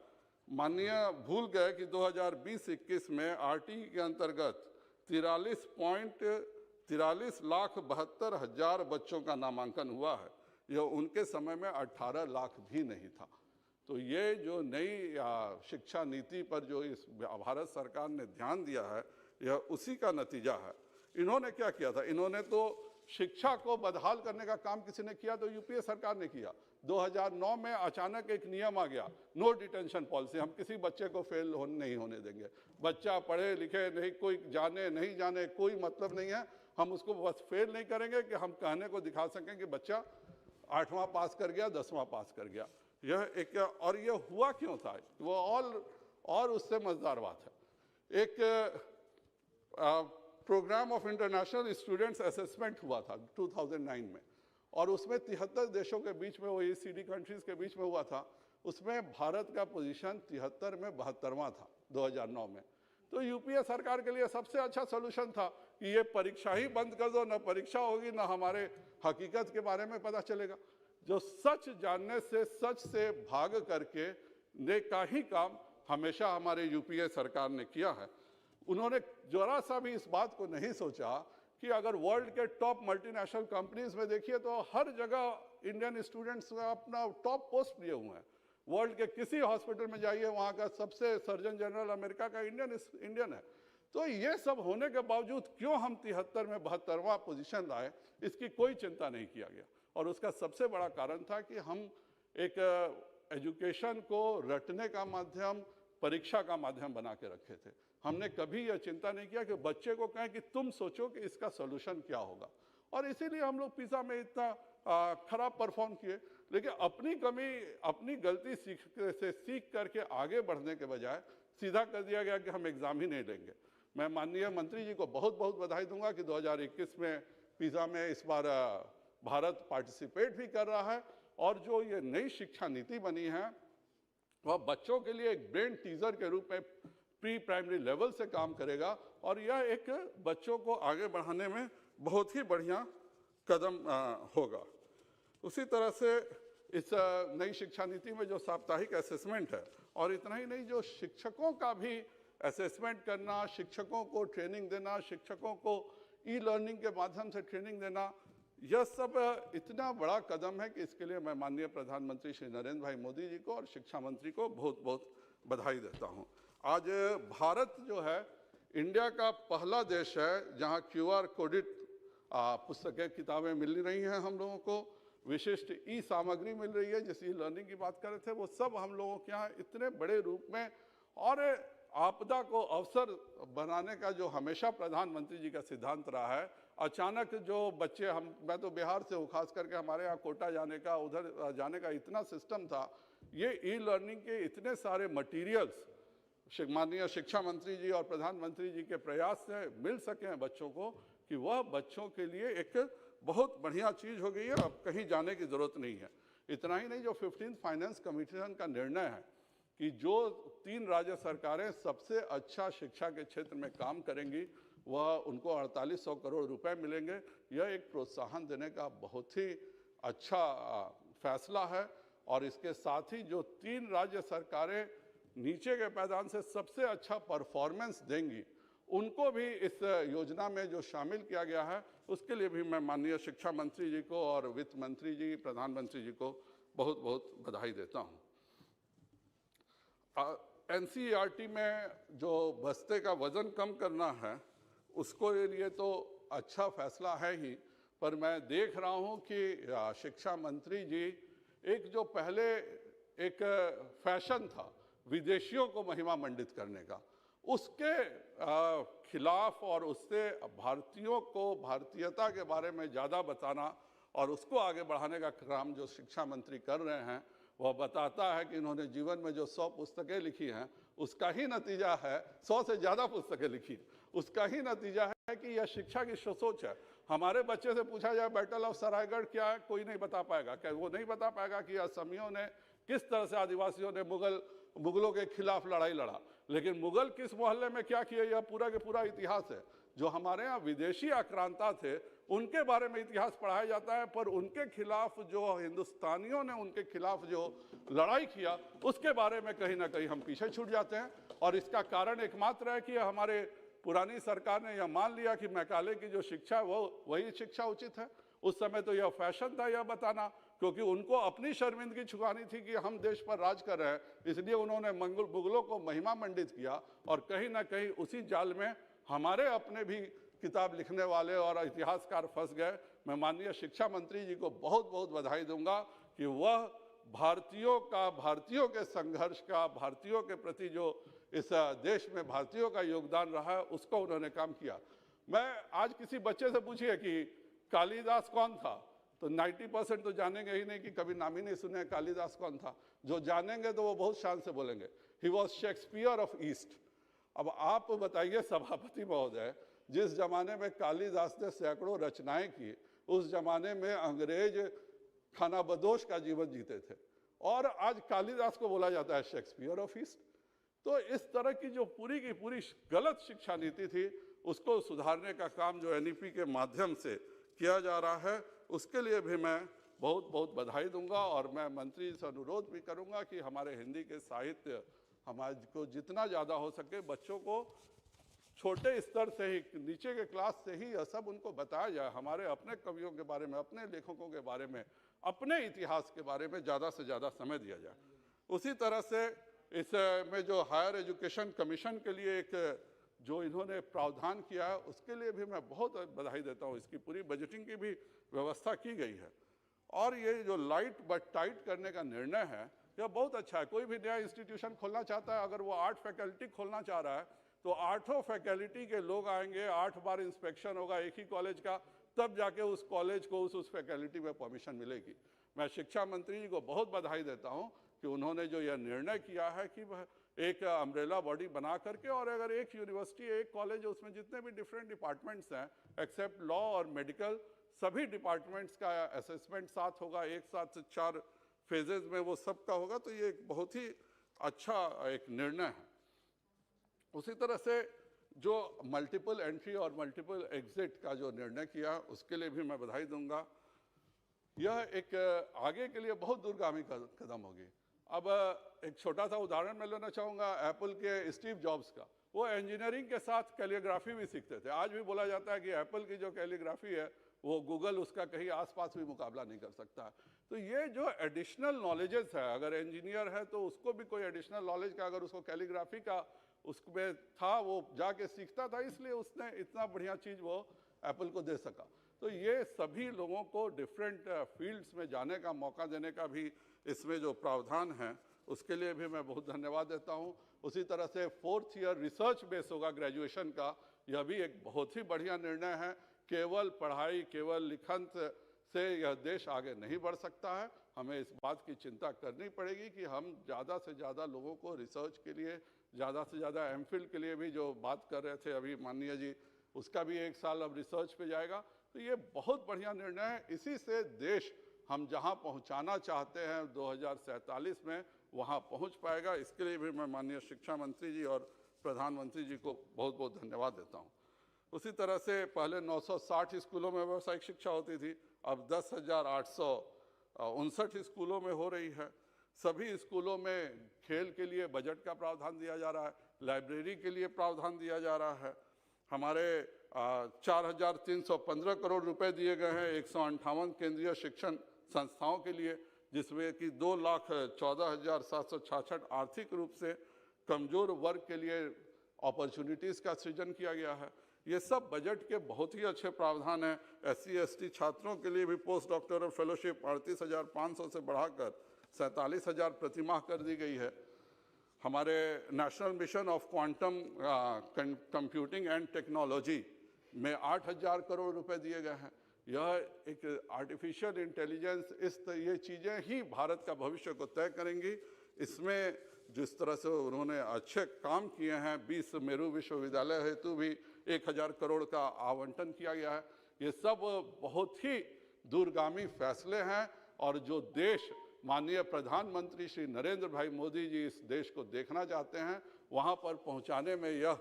माननीय भूल गए कि 2020-21 में आरटी के अंतर्गत 43,72,70,000 बच्चों का नामांकन हुआ है। यह उनके समय में 18 लाख भी नहीं था। तो ये जो नई शिक्षा नीति पर जो इस भारत सरकार ने ध्यान दिया है, यह उसी का नतीजा है। इन्होंने क्या किया था? इन्होंने तो शिक्षा को बदहाल करने का काम किसी ने किया तो यूपीए सरकार ने किया। 2009 में अचानक एक नियम आ गया, नो डिटेंशन पॉलिसी। हम किसी बच्चे को फेल नहीं होने देंगे। बच्चा पढ़े लिखे नहीं, कोई जाने नहीं जाने कोई मतलब नहीं है, हम उसको बस फेल नहीं करेंगे कि हम कहने को दिखा सकें कि बच्चा 8वां पास कर गया, 10वां पास कर गया। यह एक, और यह हुआ क्यों था वो और उससे मजेदार बात है। एक programme of international students assessment हुआ था 2009 में और उसमें 73 देशों के बीच में, OECD कंट्रीज के बीच में हुआ था। उसमें भारत का पोजीशन 73 में 72वां था 2009 में। तो यूपीए सरकार के लिए सबसे अच्छा सोल्यूशन था कि ये परीक्षा ही बंद कर दो, ना परीक्षा होगी ना हमारे हकीकत के बारे में पता चलेगा। जो सच जानने से, सच से भाग करके ने का ही काम हमेशा हमारे यूपीए सरकार ने किया है। उन्होंने जरा सा भी इस बात को नहीं सोचा कि अगर वर्ल्ड के टॉप मल्टीनेशनल कंपनीज में देखिए तो हर जगह इंडियन स्टूडेंट्स अपना टॉप पोस्ट लिए हुए हैं। वर्ल्ड के किसी हॉस्पिटल में जाइए, वहाँ का सबसे सर्जन जनरल अमेरिका का इंडियन है। तो ये सब होने के बावजूद क्यों हम 73 में 72वां पोजीशन लाए, इसकी कोई चिंता नहीं किया गया। और उसका सबसे बड़ा कारण था कि हम एक एजुकेशन को रटने का माध्यम, परीक्षा का माध्यम बना के रखे थे। हमने कभी यह चिंता नहीं किया कि बच्चे को कहें कि तुम सोचो कि इसका सोल्यूशन क्या होगा। और इसीलिए हम लोग पिज़्ज़ा में इतना खराब परफॉर्म किए। लेकिन अपनी कमी, अपनी गलती सीख करके आगे बढ़ने के बजाय सीधा कर दिया गया कि हम एग्ज़ाम ही नहीं लेंगे। मैं माननीय मंत्री जी को बहुत बहुत बधाई दूंगा कि 2021 में पिज़्ज़ा में इस बार भारत पार्टिसिपेट भी कर रहा है। और जो ये नई शिक्षा नीति बनी है वह बच्चों के लिए एक ब्रेन टीजर के रूप में प्री प्राइमरी लेवल से काम करेगा और यह एक बच्चों को आगे बढ़ाने में बहुत ही बढ़िया कदम होगा। उसी तरह से इस नई शिक्षा नीति में जो साप्ताहिक असेसमेंट है, और इतना ही नहीं, जो शिक्षकों का भी असेसमेंट करना, शिक्षकों को ट्रेनिंग देना, शिक्षकों को ई लर्निंग के माध्यम से ट्रेनिंग देना, यह सब इतना बड़ा कदम है कि इसके लिए मैं माननीय प्रधानमंत्री श्री नरेंद्र भाई मोदी जी को और शिक्षा मंत्री को बहुत बहुत बधाई देता हूँ। आज भारत जो है इंडिया का पहला देश है जहाँ QR कोडित पुस्तकें, किताबें मिल रही हैं हम लोगों को, विशिष्ट ई सामग्री मिल रही है। जिस ई लर्निंग की बात कर रहे थे वो सब हम लोगों के यहाँ इतने बड़े रूप में, और आपदा को अवसर बनाने का जो हमेशा प्रधानमंत्री जी का सिद्धांत रहा है। अचानक जो बच्चे, मैं तो बिहार से हूँ, खास करके हमारे यहाँ कोटा जाने का, उधर जाने का इतना सिस्टम था। ये ई लर्निंग के इतने सारे मटीरियल्स माननीय शिक्षा मंत्री जी और प्रधानमंत्री जी के प्रयास से मिल सके हैं बच्चों को, कि वह बच्चों के लिए एक बहुत बढ़िया चीज़ हो गई है। अब कहीं जाने की ज़रूरत नहीं है। इतना ही नहीं, जो 15th फाइनेंस कमीशन का निर्णय है कि जो 3 राज्य सरकारें सबसे अच्छा शिक्षा के क्षेत्र में काम करेंगी वह उनको 4800 करोड़ रुपए मिलेंगे। यह एक प्रोत्साहन देने का बहुत ही अच्छा फैसला है। और इसके साथ ही जो 3 राज्य सरकारें नीचे के पायदान से सबसे अच्छा परफॉर्मेंस देंगी, उनको भी इस योजना में जो शामिल किया गया है, उसके लिए भी मैं माननीय शिक्षा मंत्री जी को और वित्त मंत्री जी, प्रधानमंत्री जी को बहुत बहुत बधाई देता हूँ। एनसीईआरटी में जो बस्ते का वज़न कम करना है, उसको लिए तो अच्छा फैसला है ही, पर मैं देख रहा हूँ कि शिक्षा मंत्री जी एक जो पहले एक फैशन था विदेशियों को महिमा मंडित करने का, उसके खिलाफ और उससे भारतीयों को भारतीयता के बारे में ज़्यादा बताना और उसको आगे बढ़ाने का काम जो शिक्षा मंत्री कर रहे हैं, वह बताता है कि इन्होंने जीवन में जो 100 पुस्तकें लिखी हैं, उसका ही नतीजा है 100 से ज़्यादा पुस्तकें लिखी, उसका ही नतीजा है कि यह शिक्षा की सोच है। हमारे बच्चे से पूछा जाए बैटल ऑफ सरायगढ़ क्या है, कोई नहीं बता पाएगा। क्या वो नहीं बता पाएगा कि असमियों ने किस तरह से आदिवासियों ने मुगलों के खिलाफ लड़ाई लड़ा, लेकिन मुगल किस मोहल्ले में क्या किए, यह पूरा के पूरा इतिहास है। जो हमारे यहाँ विदेशी आक्रांता थे, उनके बारे में इतिहास पढ़ाया जाता है, पर उनके खिलाफ जो हिंदुस्तानियों ने उनके खिलाफ जो लड़ाई किया, उसके बारे में कहीं ना कहीं हम पीछे छूट जाते हैं। और इसका कारण एकमात्र है कि हमारे पुरानी सरकार ने यह मान लिया कि मैकाले की जो शिक्षा वो वही शिक्षा उचित है। उस समय तो यह फैशन था यह बताना, क्योंकि उनको अपनी शर्मिंदगी छुपानी थी कि हम देश पर राज कर रहे हैं, इसलिए उन्होंने मुगलों को महिमा मंडित किया। और कहीं ना कहीं उसी जाल में हमारे अपने भी किताब लिखने वाले और इतिहासकार फंस गए। मैं माननीय शिक्षा मंत्री जी को बहुत बहुत बधाई दूंगा कि वह भारतीयों के संघर्ष का, भारतीयों के प्रति जो इस देश में भारतीयों का योगदान रहा है, उसको उन्होंने काम किया। मैं आज किसी बच्चे से पूछिए कि कालिदास कौन था, तो 90% तो जानेंगे ही नहीं, कि कभी नाम ही नहीं सुने कालिदास कौन था। जो जानेंगे तो वो बहुत शान से बोलेंगे, he was Shakespeare of east. अब आप बताइए सभापति महोदय, जिस जमाने में कालिदास ने सैकड़ों रचनाएं की, उस जमाने में अंग्रेज खानाबदोश का जीवन जीते थे, और आज कालिदास को बोला जाता है शेक्सपियर ऑफ ईस्ट। तो इस तरह की जो पूरी की पूरी गलत शिक्षा नीति थी, उसको सुधारने का काम जो एनईपी के माध्यम से किया जा रहा है, उसके लिए भी मैं बहुत बहुत बधाई दूंगा। और मैं मंत्री से अनुरोध भी करूंगा कि हमारे हिंदी के साहित्य हमारे को जितना ज़्यादा हो सके बच्चों को छोटे स्तर से ही, नीचे के क्लास से ही यह सब उनको बताया जाए। हमारे अपने कवियों के बारे में, अपने लेखकों के बारे में, अपने इतिहास के बारे में ज़्यादा से ज़्यादा समय दिया जाए। उसी तरह से इसमें जो हायर एजुकेशन कमीशन के लिए एक जो इन्होंने प्रावधान किया है, उसके लिए भी मैं बहुत बधाई देता हूँ। इसकी पूरी बजटिंग की भी व्यवस्था की गई है। और ये जो लाइट बट टाइट करने का निर्णय है, यह बहुत अच्छा है। कोई भी नया इंस्टीट्यूशन खोलना चाहता है, अगर वो 8 फैकल्टी खोलना चाह रहा है, तो 8 फैकल्टी के लोग आएंगे, 8 बार इंस्पेक्शन होगा एक ही कॉलेज का, तब जाके उस कॉलेज को उस फैकल्टी में परमिशन मिलेगी। मैं शिक्षा मंत्री जी को बहुत बधाई देता हूँ कि उन्होंने जो यह निर्णय किया है कि वह एक अम्ब्रेला बॉडी बना करके, और अगर एक यूनिवर्सिटी, एक कॉलेज, उसमें जितने भी डिफरेंट डिपार्टमेंट्स हैं एक्सेप्ट लॉ और मेडिकल, सभी डिपार्टमेंट्स का असेसमेंट साथ होगा, एक साथ 4 फेजेज में वो सबका होगा। तो ये एक बहुत ही अच्छा एक निर्णय है। उसी तरह से जो मल्टीपल एंट्री और मल्टीपल एग्जिट का जो निर्णय किया, उसके लिए भी मैं बधाई दूंगा। यह एक आगे के लिए बहुत दूरगामी कदम होगी। अब एक छोटा सा उदाहरण मैं लेना चाहूँगा एप्पल के स्टीव जॉब्स का। वो इंजीनियरिंग के साथ कैलीग्राफी भी सीखते थे। आज भी बोला जाता है कि एप्पल की जो कैलीग्राफी है, वो गूगल उसका कहीं आसपास भी मुकाबला नहीं कर सकता। तो ये जो एडिशनल नॉलेजेस है, अगर इंजीनियर है तो उसको भी कोई एडिशनल नॉलेज का, अगर उसको कैलीग्राफी का उसमें था, वो जाके सीखता था, इसलिए उसने इतना बढ़िया चीज़ वो एप्पल को दे सका। तो ये सभी लोगों को डिफरेंट फील्ड्स में जाने का मौका देने का भी इसमें जो प्रावधान है, उसके लिए भी मैं बहुत धन्यवाद देता हूँ। उसी तरह से 4th ईयर रिसर्च बेस होगा ग्रेजुएशन का, यह भी एक बहुत ही बढ़िया निर्णय है। केवल पढ़ाई, केवल लिखन से यह देश आगे नहीं बढ़ सकता है। हमें इस बात की चिंता करनी पड़ेगी कि हम ज़्यादा से ज़्यादा लोगों को रिसर्च के लिए, ज़्यादा से ज़्यादा एमफिल के लिए भी जो बात कर रहे थे अभी माननीय जी, उसका भी 1 साल अब रिसर्च पे जाएगा। तो ये बहुत बढ़िया निर्णय है। इसी से देश हम जहां पहुंचाना चाहते हैं 2047 में, वहां पहुंच पाएगा। इसके लिए भी मैं माननीय शिक्षा मंत्री जी और प्रधानमंत्री जी को बहुत बहुत धन्यवाद देता हूं। उसी तरह से पहले 960 स्कूलों में व्यावसायिक शिक्षा होती थी, अब 10,859 स्कूलों में हो रही है। सभी स्कूलों में खेल के लिए बजट का प्रावधान दिया जा रहा है, लाइब्रेरी के लिए प्रावधान दिया जा रहा है। हमारे 4,315 करोड़ रुपए दिए गए हैं 158 केंद्रीय शिक्षण संस्थाओं के लिए, जिसमें कि 2,14,766 आर्थिक रूप से कमजोर वर्ग के लिए अपॉर्चुनिटीज़ का सृजन किया गया है। ये सब बजट के बहुत ही अच्छे प्रावधान हैं। SC/ST छात्रों के लिए भी पोस्ट डॉक्टरल फेलोशिप 38,500 से बढ़ाकर 47,000 प्रतिमाह कर दी गई है। हमारे national mission of quantum computing and technology में 8,000 करोड़ रुपए दिए गए हैं। यह एक आर्टिफिशियल इंटेलिजेंस, ये चीज़ें ही भारत का भविष्य को तय करेंगी। इसमें जिस तरह से उन्होंने अच्छे काम किए हैं, 20 मेरू विश्वविद्यालय हेतु भी 1,000 करोड़ का आवंटन किया गया है। ये सब बहुत ही दूरगामी फैसले हैं और जो देश माननीय प्रधानमंत्री श्री नरेंद्र भाई मोदी जी इस देश को देखना चाहते हैं, वहाँ पर पहुँचाने में यह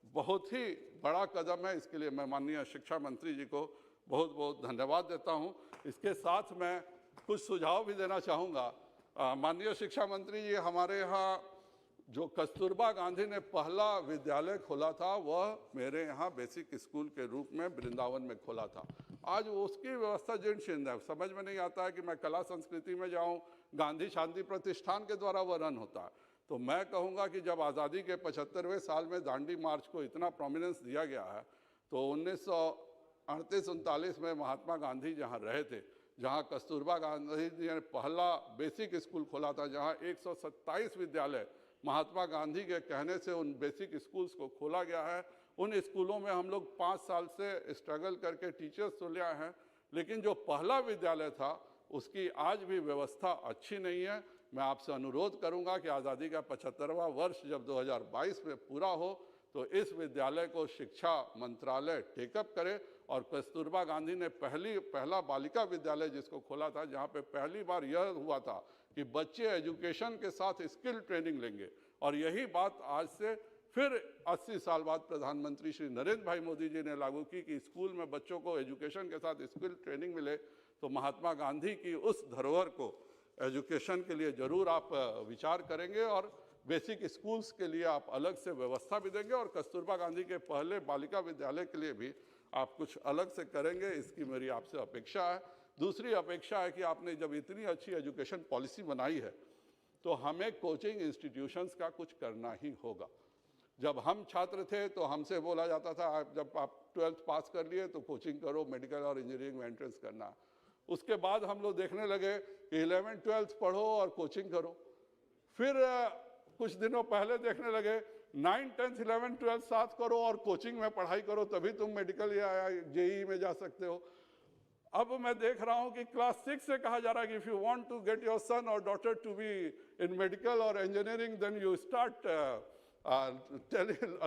बहुत ही बड़ा कदम है। इसके लिए मैं माननीय शिक्षा मंत्री जी को बहुत बहुत धन्यवाद देता हूँ। इसके साथ मैं कुछ सुझाव भी देना चाहूँगा। माननीय शिक्षा मंत्री जी, हमारे यहाँ जो कस्तूरबा गांधी ने पहला विद्यालय खोला था, वह मेरे यहाँ बेसिक स्कूल के रूप में वृंदावन में खोला था। आज उसकी व्यवस्था जीर्ण शीर्ण है। समझ में नहीं आता है कि मैं कला संस्कृति में जाऊँ, गांधी शांति प्रतिष्ठान के द्वारा वह रन होता है। तो मैं कहूँगा कि जब आज़ादी के 75वें साल में दांडी मार्च को इतना प्रोमिनेंस दिया गया है, तो 1938-39 में महात्मा गांधी जहाँ रहे थे, जहाँ कस्तूरबा गांधी जी ने पहला बेसिक स्कूल खोला था, जहाँ 127 विद्यालय महात्मा गांधी के कहने से उन बेसिक स्कूल्स को खोला गया है। उन स्कूलों में हम लोग 5 साल से स्ट्रगल करके टीचर्स तो ले आए हैं, लेकिन जो पहला विद्यालय था उसकी आज भी व्यवस्था अच्छी नहीं है। मैं आपसे अनुरोध करूंगा कि आज़ादी का 75वां वर्ष जब 2022 में पूरा हो तो इस विद्यालय को शिक्षा मंत्रालय टेकअप करे। और कस्तूरबा गांधी ने पहला बालिका विद्यालय जिसको खोला था, जहाँ पे पहली बार यह हुआ था कि बच्चे एजुकेशन के साथ स्किल ट्रेनिंग लेंगे, और यही बात आज से फिर 80 साल बाद प्रधानमंत्री श्री नरेंद्र भाई मोदी जी ने लागू की कि स्कूल में बच्चों को एजुकेशन के साथ स्किल ट्रेनिंग मिले। तो महात्मा गांधी की उस धरोहर को एजुकेशन के लिए जरूर आप विचार करेंगे और बेसिक स्कूल्स के लिए आप अलग से व्यवस्था भी देंगे, और कस्तूरबा गांधी के पहले बालिका विद्यालय के लिए भी आप कुछ अलग से करेंगे, इसकी मेरी आपसे अपेक्षा है। दूसरी अपेक्षा है कि आपने जब इतनी अच्छी एजुकेशन पॉलिसी बनाई है, तो हमें कोचिंग इंस्टीट्यूशंस का कुछ करना ही होगा। जब हम छात्र थे तो हमसे बोला जाता था, जब आप 12th पास कर लिए तो कोचिंग करो, मेडिकल और इंजीनियरिंग में एंट्रेंस करना। उसके बाद हम लोग देखने लगे कि 11th 12th पढ़ो और कोचिंग करो। फिर कुछ दिनों पहले देखने लगे 9th 10th 11th 12th साथ करो और कोचिंग में पढ़ाई करो, तभी तुम मेडिकल या JEE में जा सकते हो। अब मैं देख रहा हूं कि क्लास 6 से कहा जा रहा है कि if you want to get your son और daughter to be in medical और engineering, then you start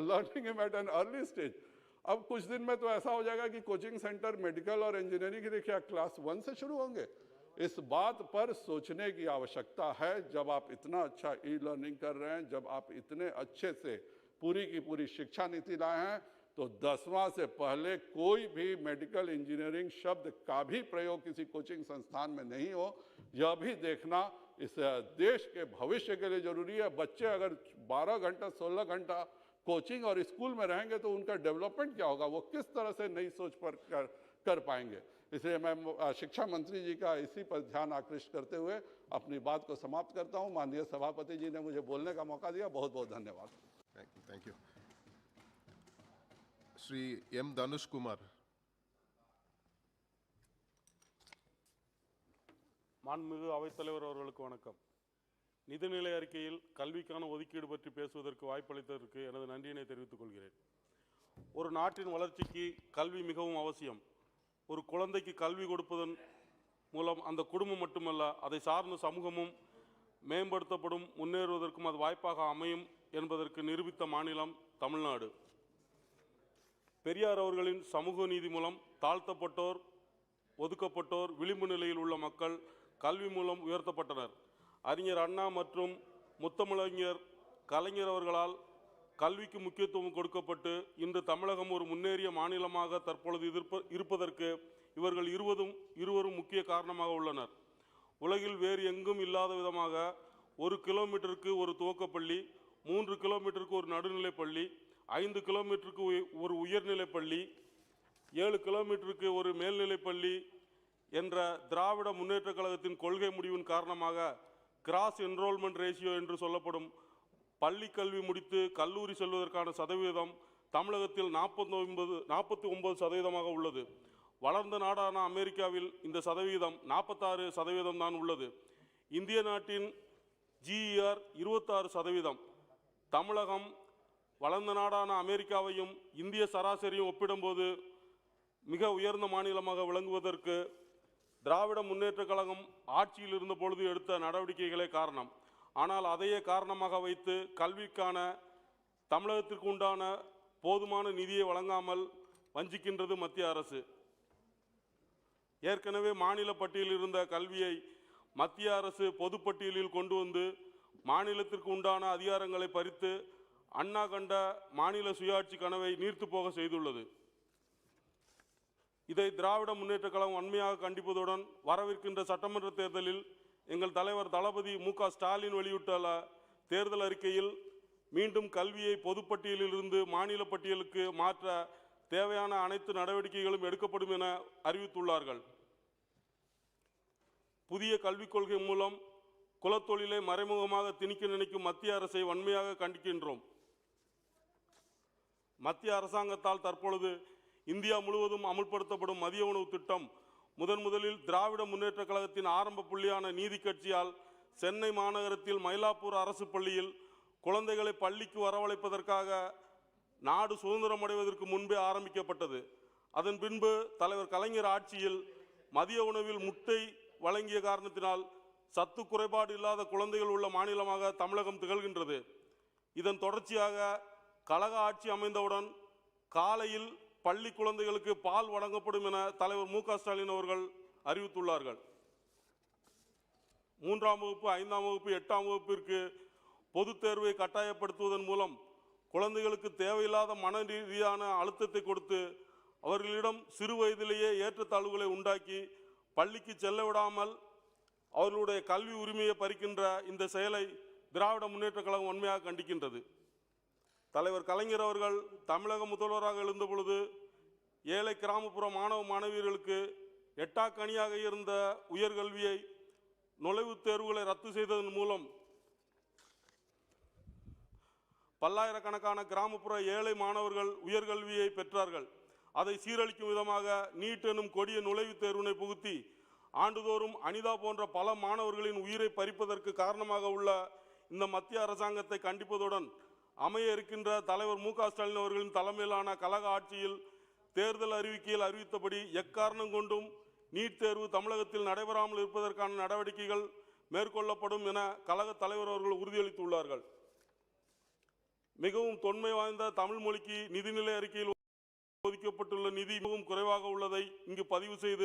learning him at an early stage. अब कुछ दिन में तो ऐसा हो जाएगा कि कोचिंग सेंटर मेडिकल और इंजीनियरिंग के क्या क्लास 1 से शुरू होंगे। इस बात पर सोचने की आवश्यकता है। जब आप इतना अच्छा ई-लर्निंग कर रहे हैं, जब आप इतने अच्छे से पूरी की पूरी शिक्षा नीति लाए हैं, तो 10वां से पहले कोई भी मेडिकल इंजीनियरिंग शब्द का भी प्रयोग किसी कोचिंग संस्थान में नहीं हो। यह भी देखना इस देश के भविष्य के लिए जरूरी है। बच्चे अगर 12 घंटा 16 घंटा कोचिंग और स्कूल में रहेंगे तो उनका डेवलपमेंट क्या होगा, वो किस तरह से नई सोच पर कर पाएंगे। इसलिए मैं शिक्षा मंत्री जी का इसी पर ध्यान आकृष्ट करते हुए अपनी बात को समाप्त करता हूं। माननीय सभापति जी ने मुझे बोलने का मौका दिया, बहुत बहुत धन्यवाद। Thank you. Shri M. Dhanush Kumar. மாண்புமிகு அவைத்தலைவர் அவர்களுக்கு வணக்கம். நிதிநிலை அறிக்கையில் கல்விக்கான ஒதுக்கீடு பற்றி பேசுவதற்கு வாய்ப்பளித்ததற்கு எனது நன்றியினை தெரிவித்துக் கொள்கிறேன். ஒரு நாட்டின் வளர்ச்சிக்கு கல்வி மிகவும் அவசியம். ஒரு குழந்தைக்கு கல்வி கொடுப்பதன் மூலம் அந்த குடும்பம் மட்டுமல்ல, அதை சார்ந்த சமூகமும் மேம்படுத்தப்படும், முன்னேறுவதற்கும் அது வாய்ப்பாக அமையும் என்பதற்கு நிரூபித்த மாநிலம் தமிழ்நாடு. பெரியார் அவர்களின் சமூக நீதி மூலம் தாழ்த்தப்பட்டோர், ஒதுக்கப்பட்டோர், விளிம்பு நிலையில் உள்ள மக்கள் கல்வி மூலம் உயர்த்தப்பட்டனர். அறிஞர் அண்ணா மற்றும் முத்தமிழறிஞர் கலைஞர் அவர்களால் கல்விக்கு முக்கியத்துவம் கொடுக்கப்பட்டு இன்று தமிழகம் ஒரு முன்னேறிய மாநிலமாக தற்பொழுது இருப்பதற்கு இவர்கள் இருவரும் முக்கிய காரணமாக உள்ளனர். உலகில் வேறு எங்கும் இல்லாத விதமாக 1 கிலோமீட்டருக்கு ஒரு துவக்கப்பள்ளி, 3 கிலோமீட்டருக்கு ஒரு நடுநிலைப்பள்ளி, 5 கிலோமீட்டருக்கு ஒரு உயர்நிலைப்பள்ளி, 7 கிலோமீட்டருக்கு ஒரு மேல்நிலைப்பள்ளி என்ற திராவிட முன்னேற்றக் கழகத்தின் கொள்கை முடிவின் காரணமாக கிராஸ் என்ரோல்மெண்ட் ரேஷியோ என்று சொல்லப்படும் பள்ளி கல்வி முடித்து கல்லூரி செல்வதற்கான சதவீதம் தமிழகத்தில் 49% உள்ளது. வளர்ந்த நாடான அமெரிக்காவில் இந்த சதவீதம் 46% தான் உள்ளது. இந்திய நாட்டின் GER 26%. தமிழகம் வளர்ந்த நாடான அமெரிக்காவையும் இந்திய சராசரியும் ஒப்பிடும்போது மிக உயர்ந்த மாநிலமாக விளங்குவதற்கு திராவிட முன்னேற்றக் கழகம் ஆட்சியில் இருந்த பொழுது எடுத்த நடவடிக்கைகளே காரணம். ஆனால் அதையே காரணமாக வைத்து கல்விக்கான தமிழகத்திற்கு உண்டான போதுமான நிதியை வழங்காமல் வஞ்சிக்கின்றது மத்திய அரசு. ஏற்கனவே மாநில பட்டியலில் இருந்த கல்வியை மத்திய அரசு பொதுப்பட்டியலில் கொண்டு வந்து மாநிலத்திற்கு உண்டான அதிகாரங்களை பறித்து அண்ணா கண்ட மாநில சுயாட்சி கனவை நீர்த்து போக செய்துள்ளது. இதை திராவிட முன்னேற்றக் கழகம் வன்மையாக கண்டிப்பதுடன் வரவிருக்கின்ற சட்டமன்ற தேர்தலில் எங்கள் தலைவர் தளபதி மு.க. ஸ்டாலின் வெளியிட்டுள்ள தேர்தல் அறிக்கையில் மீண்டும் கல்வியை பொதுப்பட்டியலில் இருந்து மாநில பட்டியலுக்கு மாற்ற தேவையான அனைத்து நடவடிக்கைகளும் எடுக்கப்படும் என அறிவித்துள்ளார்கள். புதிய கல்விக் கொள்கை மூலம் குலத்தொழிலை மறைமுகமாக திணிக்க நினைக்கும் மத்திய அரசை வன்மையாக கண்டிக்கின்றோம். மத்திய அரசாங்கத்தால் தற்பொழுது இந்தியா முழுவதும் அமுல்படுத்தப்படும் மதிய உணவு திட்டம் முதலில் திராவிட முன்னேற்றக் கழகத்தின் ஆரம்ப புள்ளியான நீதி கட்சியால் சென்னை மாநகரத்தில் மயிலாப்பூர் அரசு பள்ளியில் குழந்தைகளை பள்ளிக்கு வரவழைப்பதற்காக நாடு சுதந்திரம் அடைவதற்கு முன்பே ஆரம்பிக்கப்பட்டது. அதன் பின்பு தலைவர் கலைஞர் ஆட்சியில் மதிய உணவில் முட்டை வழங்கிய காரணத்தினால் சத்து குறைபாடு இல்லாத குழந்தைகள் உள்ள மாநிலமாக தமிழகம் திகழ்கின்றது. இதன் தொடர்ச்சியாக கழக ஆட்சி அமைந்தவுடன் காலையில் பள்ளி குழந்தைகளுக்கு பால் வழங்கப்படும் என தலைவர் மு.க. ஸ்டாலின் அவர்கள் அறிவித்துள்ளார்கள். 3ஆம் வகுப்பு 5ஆம் வகுப்பு 8ஆம் வகுப்பிற்கு பொதுத் தேர்வை கட்டாயப்படுத்துவதன் மூலம் குழந்தைகளுக்கு தேவையில்லாத மன ரீதியான அழுத்தத்தை கொடுத்து அவர்களிடம் சிறு வயதிலேயே ஏற்றத்தாழ்வுகளை உண்டாக்கி பள்ளிக்கு செல்ல விடாமல் அவர்களுடைய கல்வி உரிமையை பறிக்கின்ற இந்த செயலை திராவிட முன்னேற்றக் கழகம் வன்மையாக கண்டிக்கின்றது. தலைவர் கலைஞர் அவர்கள் தமிழக முதல்வராக எழுந்த பொழுது ஏழை கிராமப்புற மாணவ மாணவியர்களுக்கு எட்டாக்கனியாக இருந்த உயர்கல்வியை நுழைவுத் தேர்வுகளை ரத்து செய்ததன் மூலம் பல்லாயிரக்கணக்கான கிராமப்புற ஏழை மாணவர்கள் உயர்கல்வியை பெற்றார்கள். அதை சீரழிக்கும் விதமாக நீட் எனும் கொடிய நுழைவுத் தேர்வினை புகுத்தி ஆண்டுதோறும் அனிதா போன்ற பல மாணவர்களின் உயிரை பறிப்பதற்கு காரணமாக உள்ள இந்த மத்திய அரசாங்கத்தை கண்டிப்பதுடன் அமைய இருக்கின்ற தலைவர் மு.க. ஸ்டாலின் அவர்களின் தலைமையிலான கழக ஆட்சியில் தேர்தல் அறிவிக்கையில் அறிவித்தபடி எக்காரணம் கொண்டும் நீட் தேர்வு தமிழகத்தில் நடைபெறாமல் இருப்பதற்கான நடவடிக்கைகள் மேற்கொள்ளப்படும் என கழக தலைவர் அவர்கள் உறுதியளித்துள்ளார்கள். மிகவும் தொன்மை வாய்ந்த தமிழ் மொழிக்கு நிதிநிலை அறிக்கையில் ஒதுக்கப்பட்டுள்ள நிதி மிகவும் குறைவாக உள்ளதை இங்கு பதிவு செய்து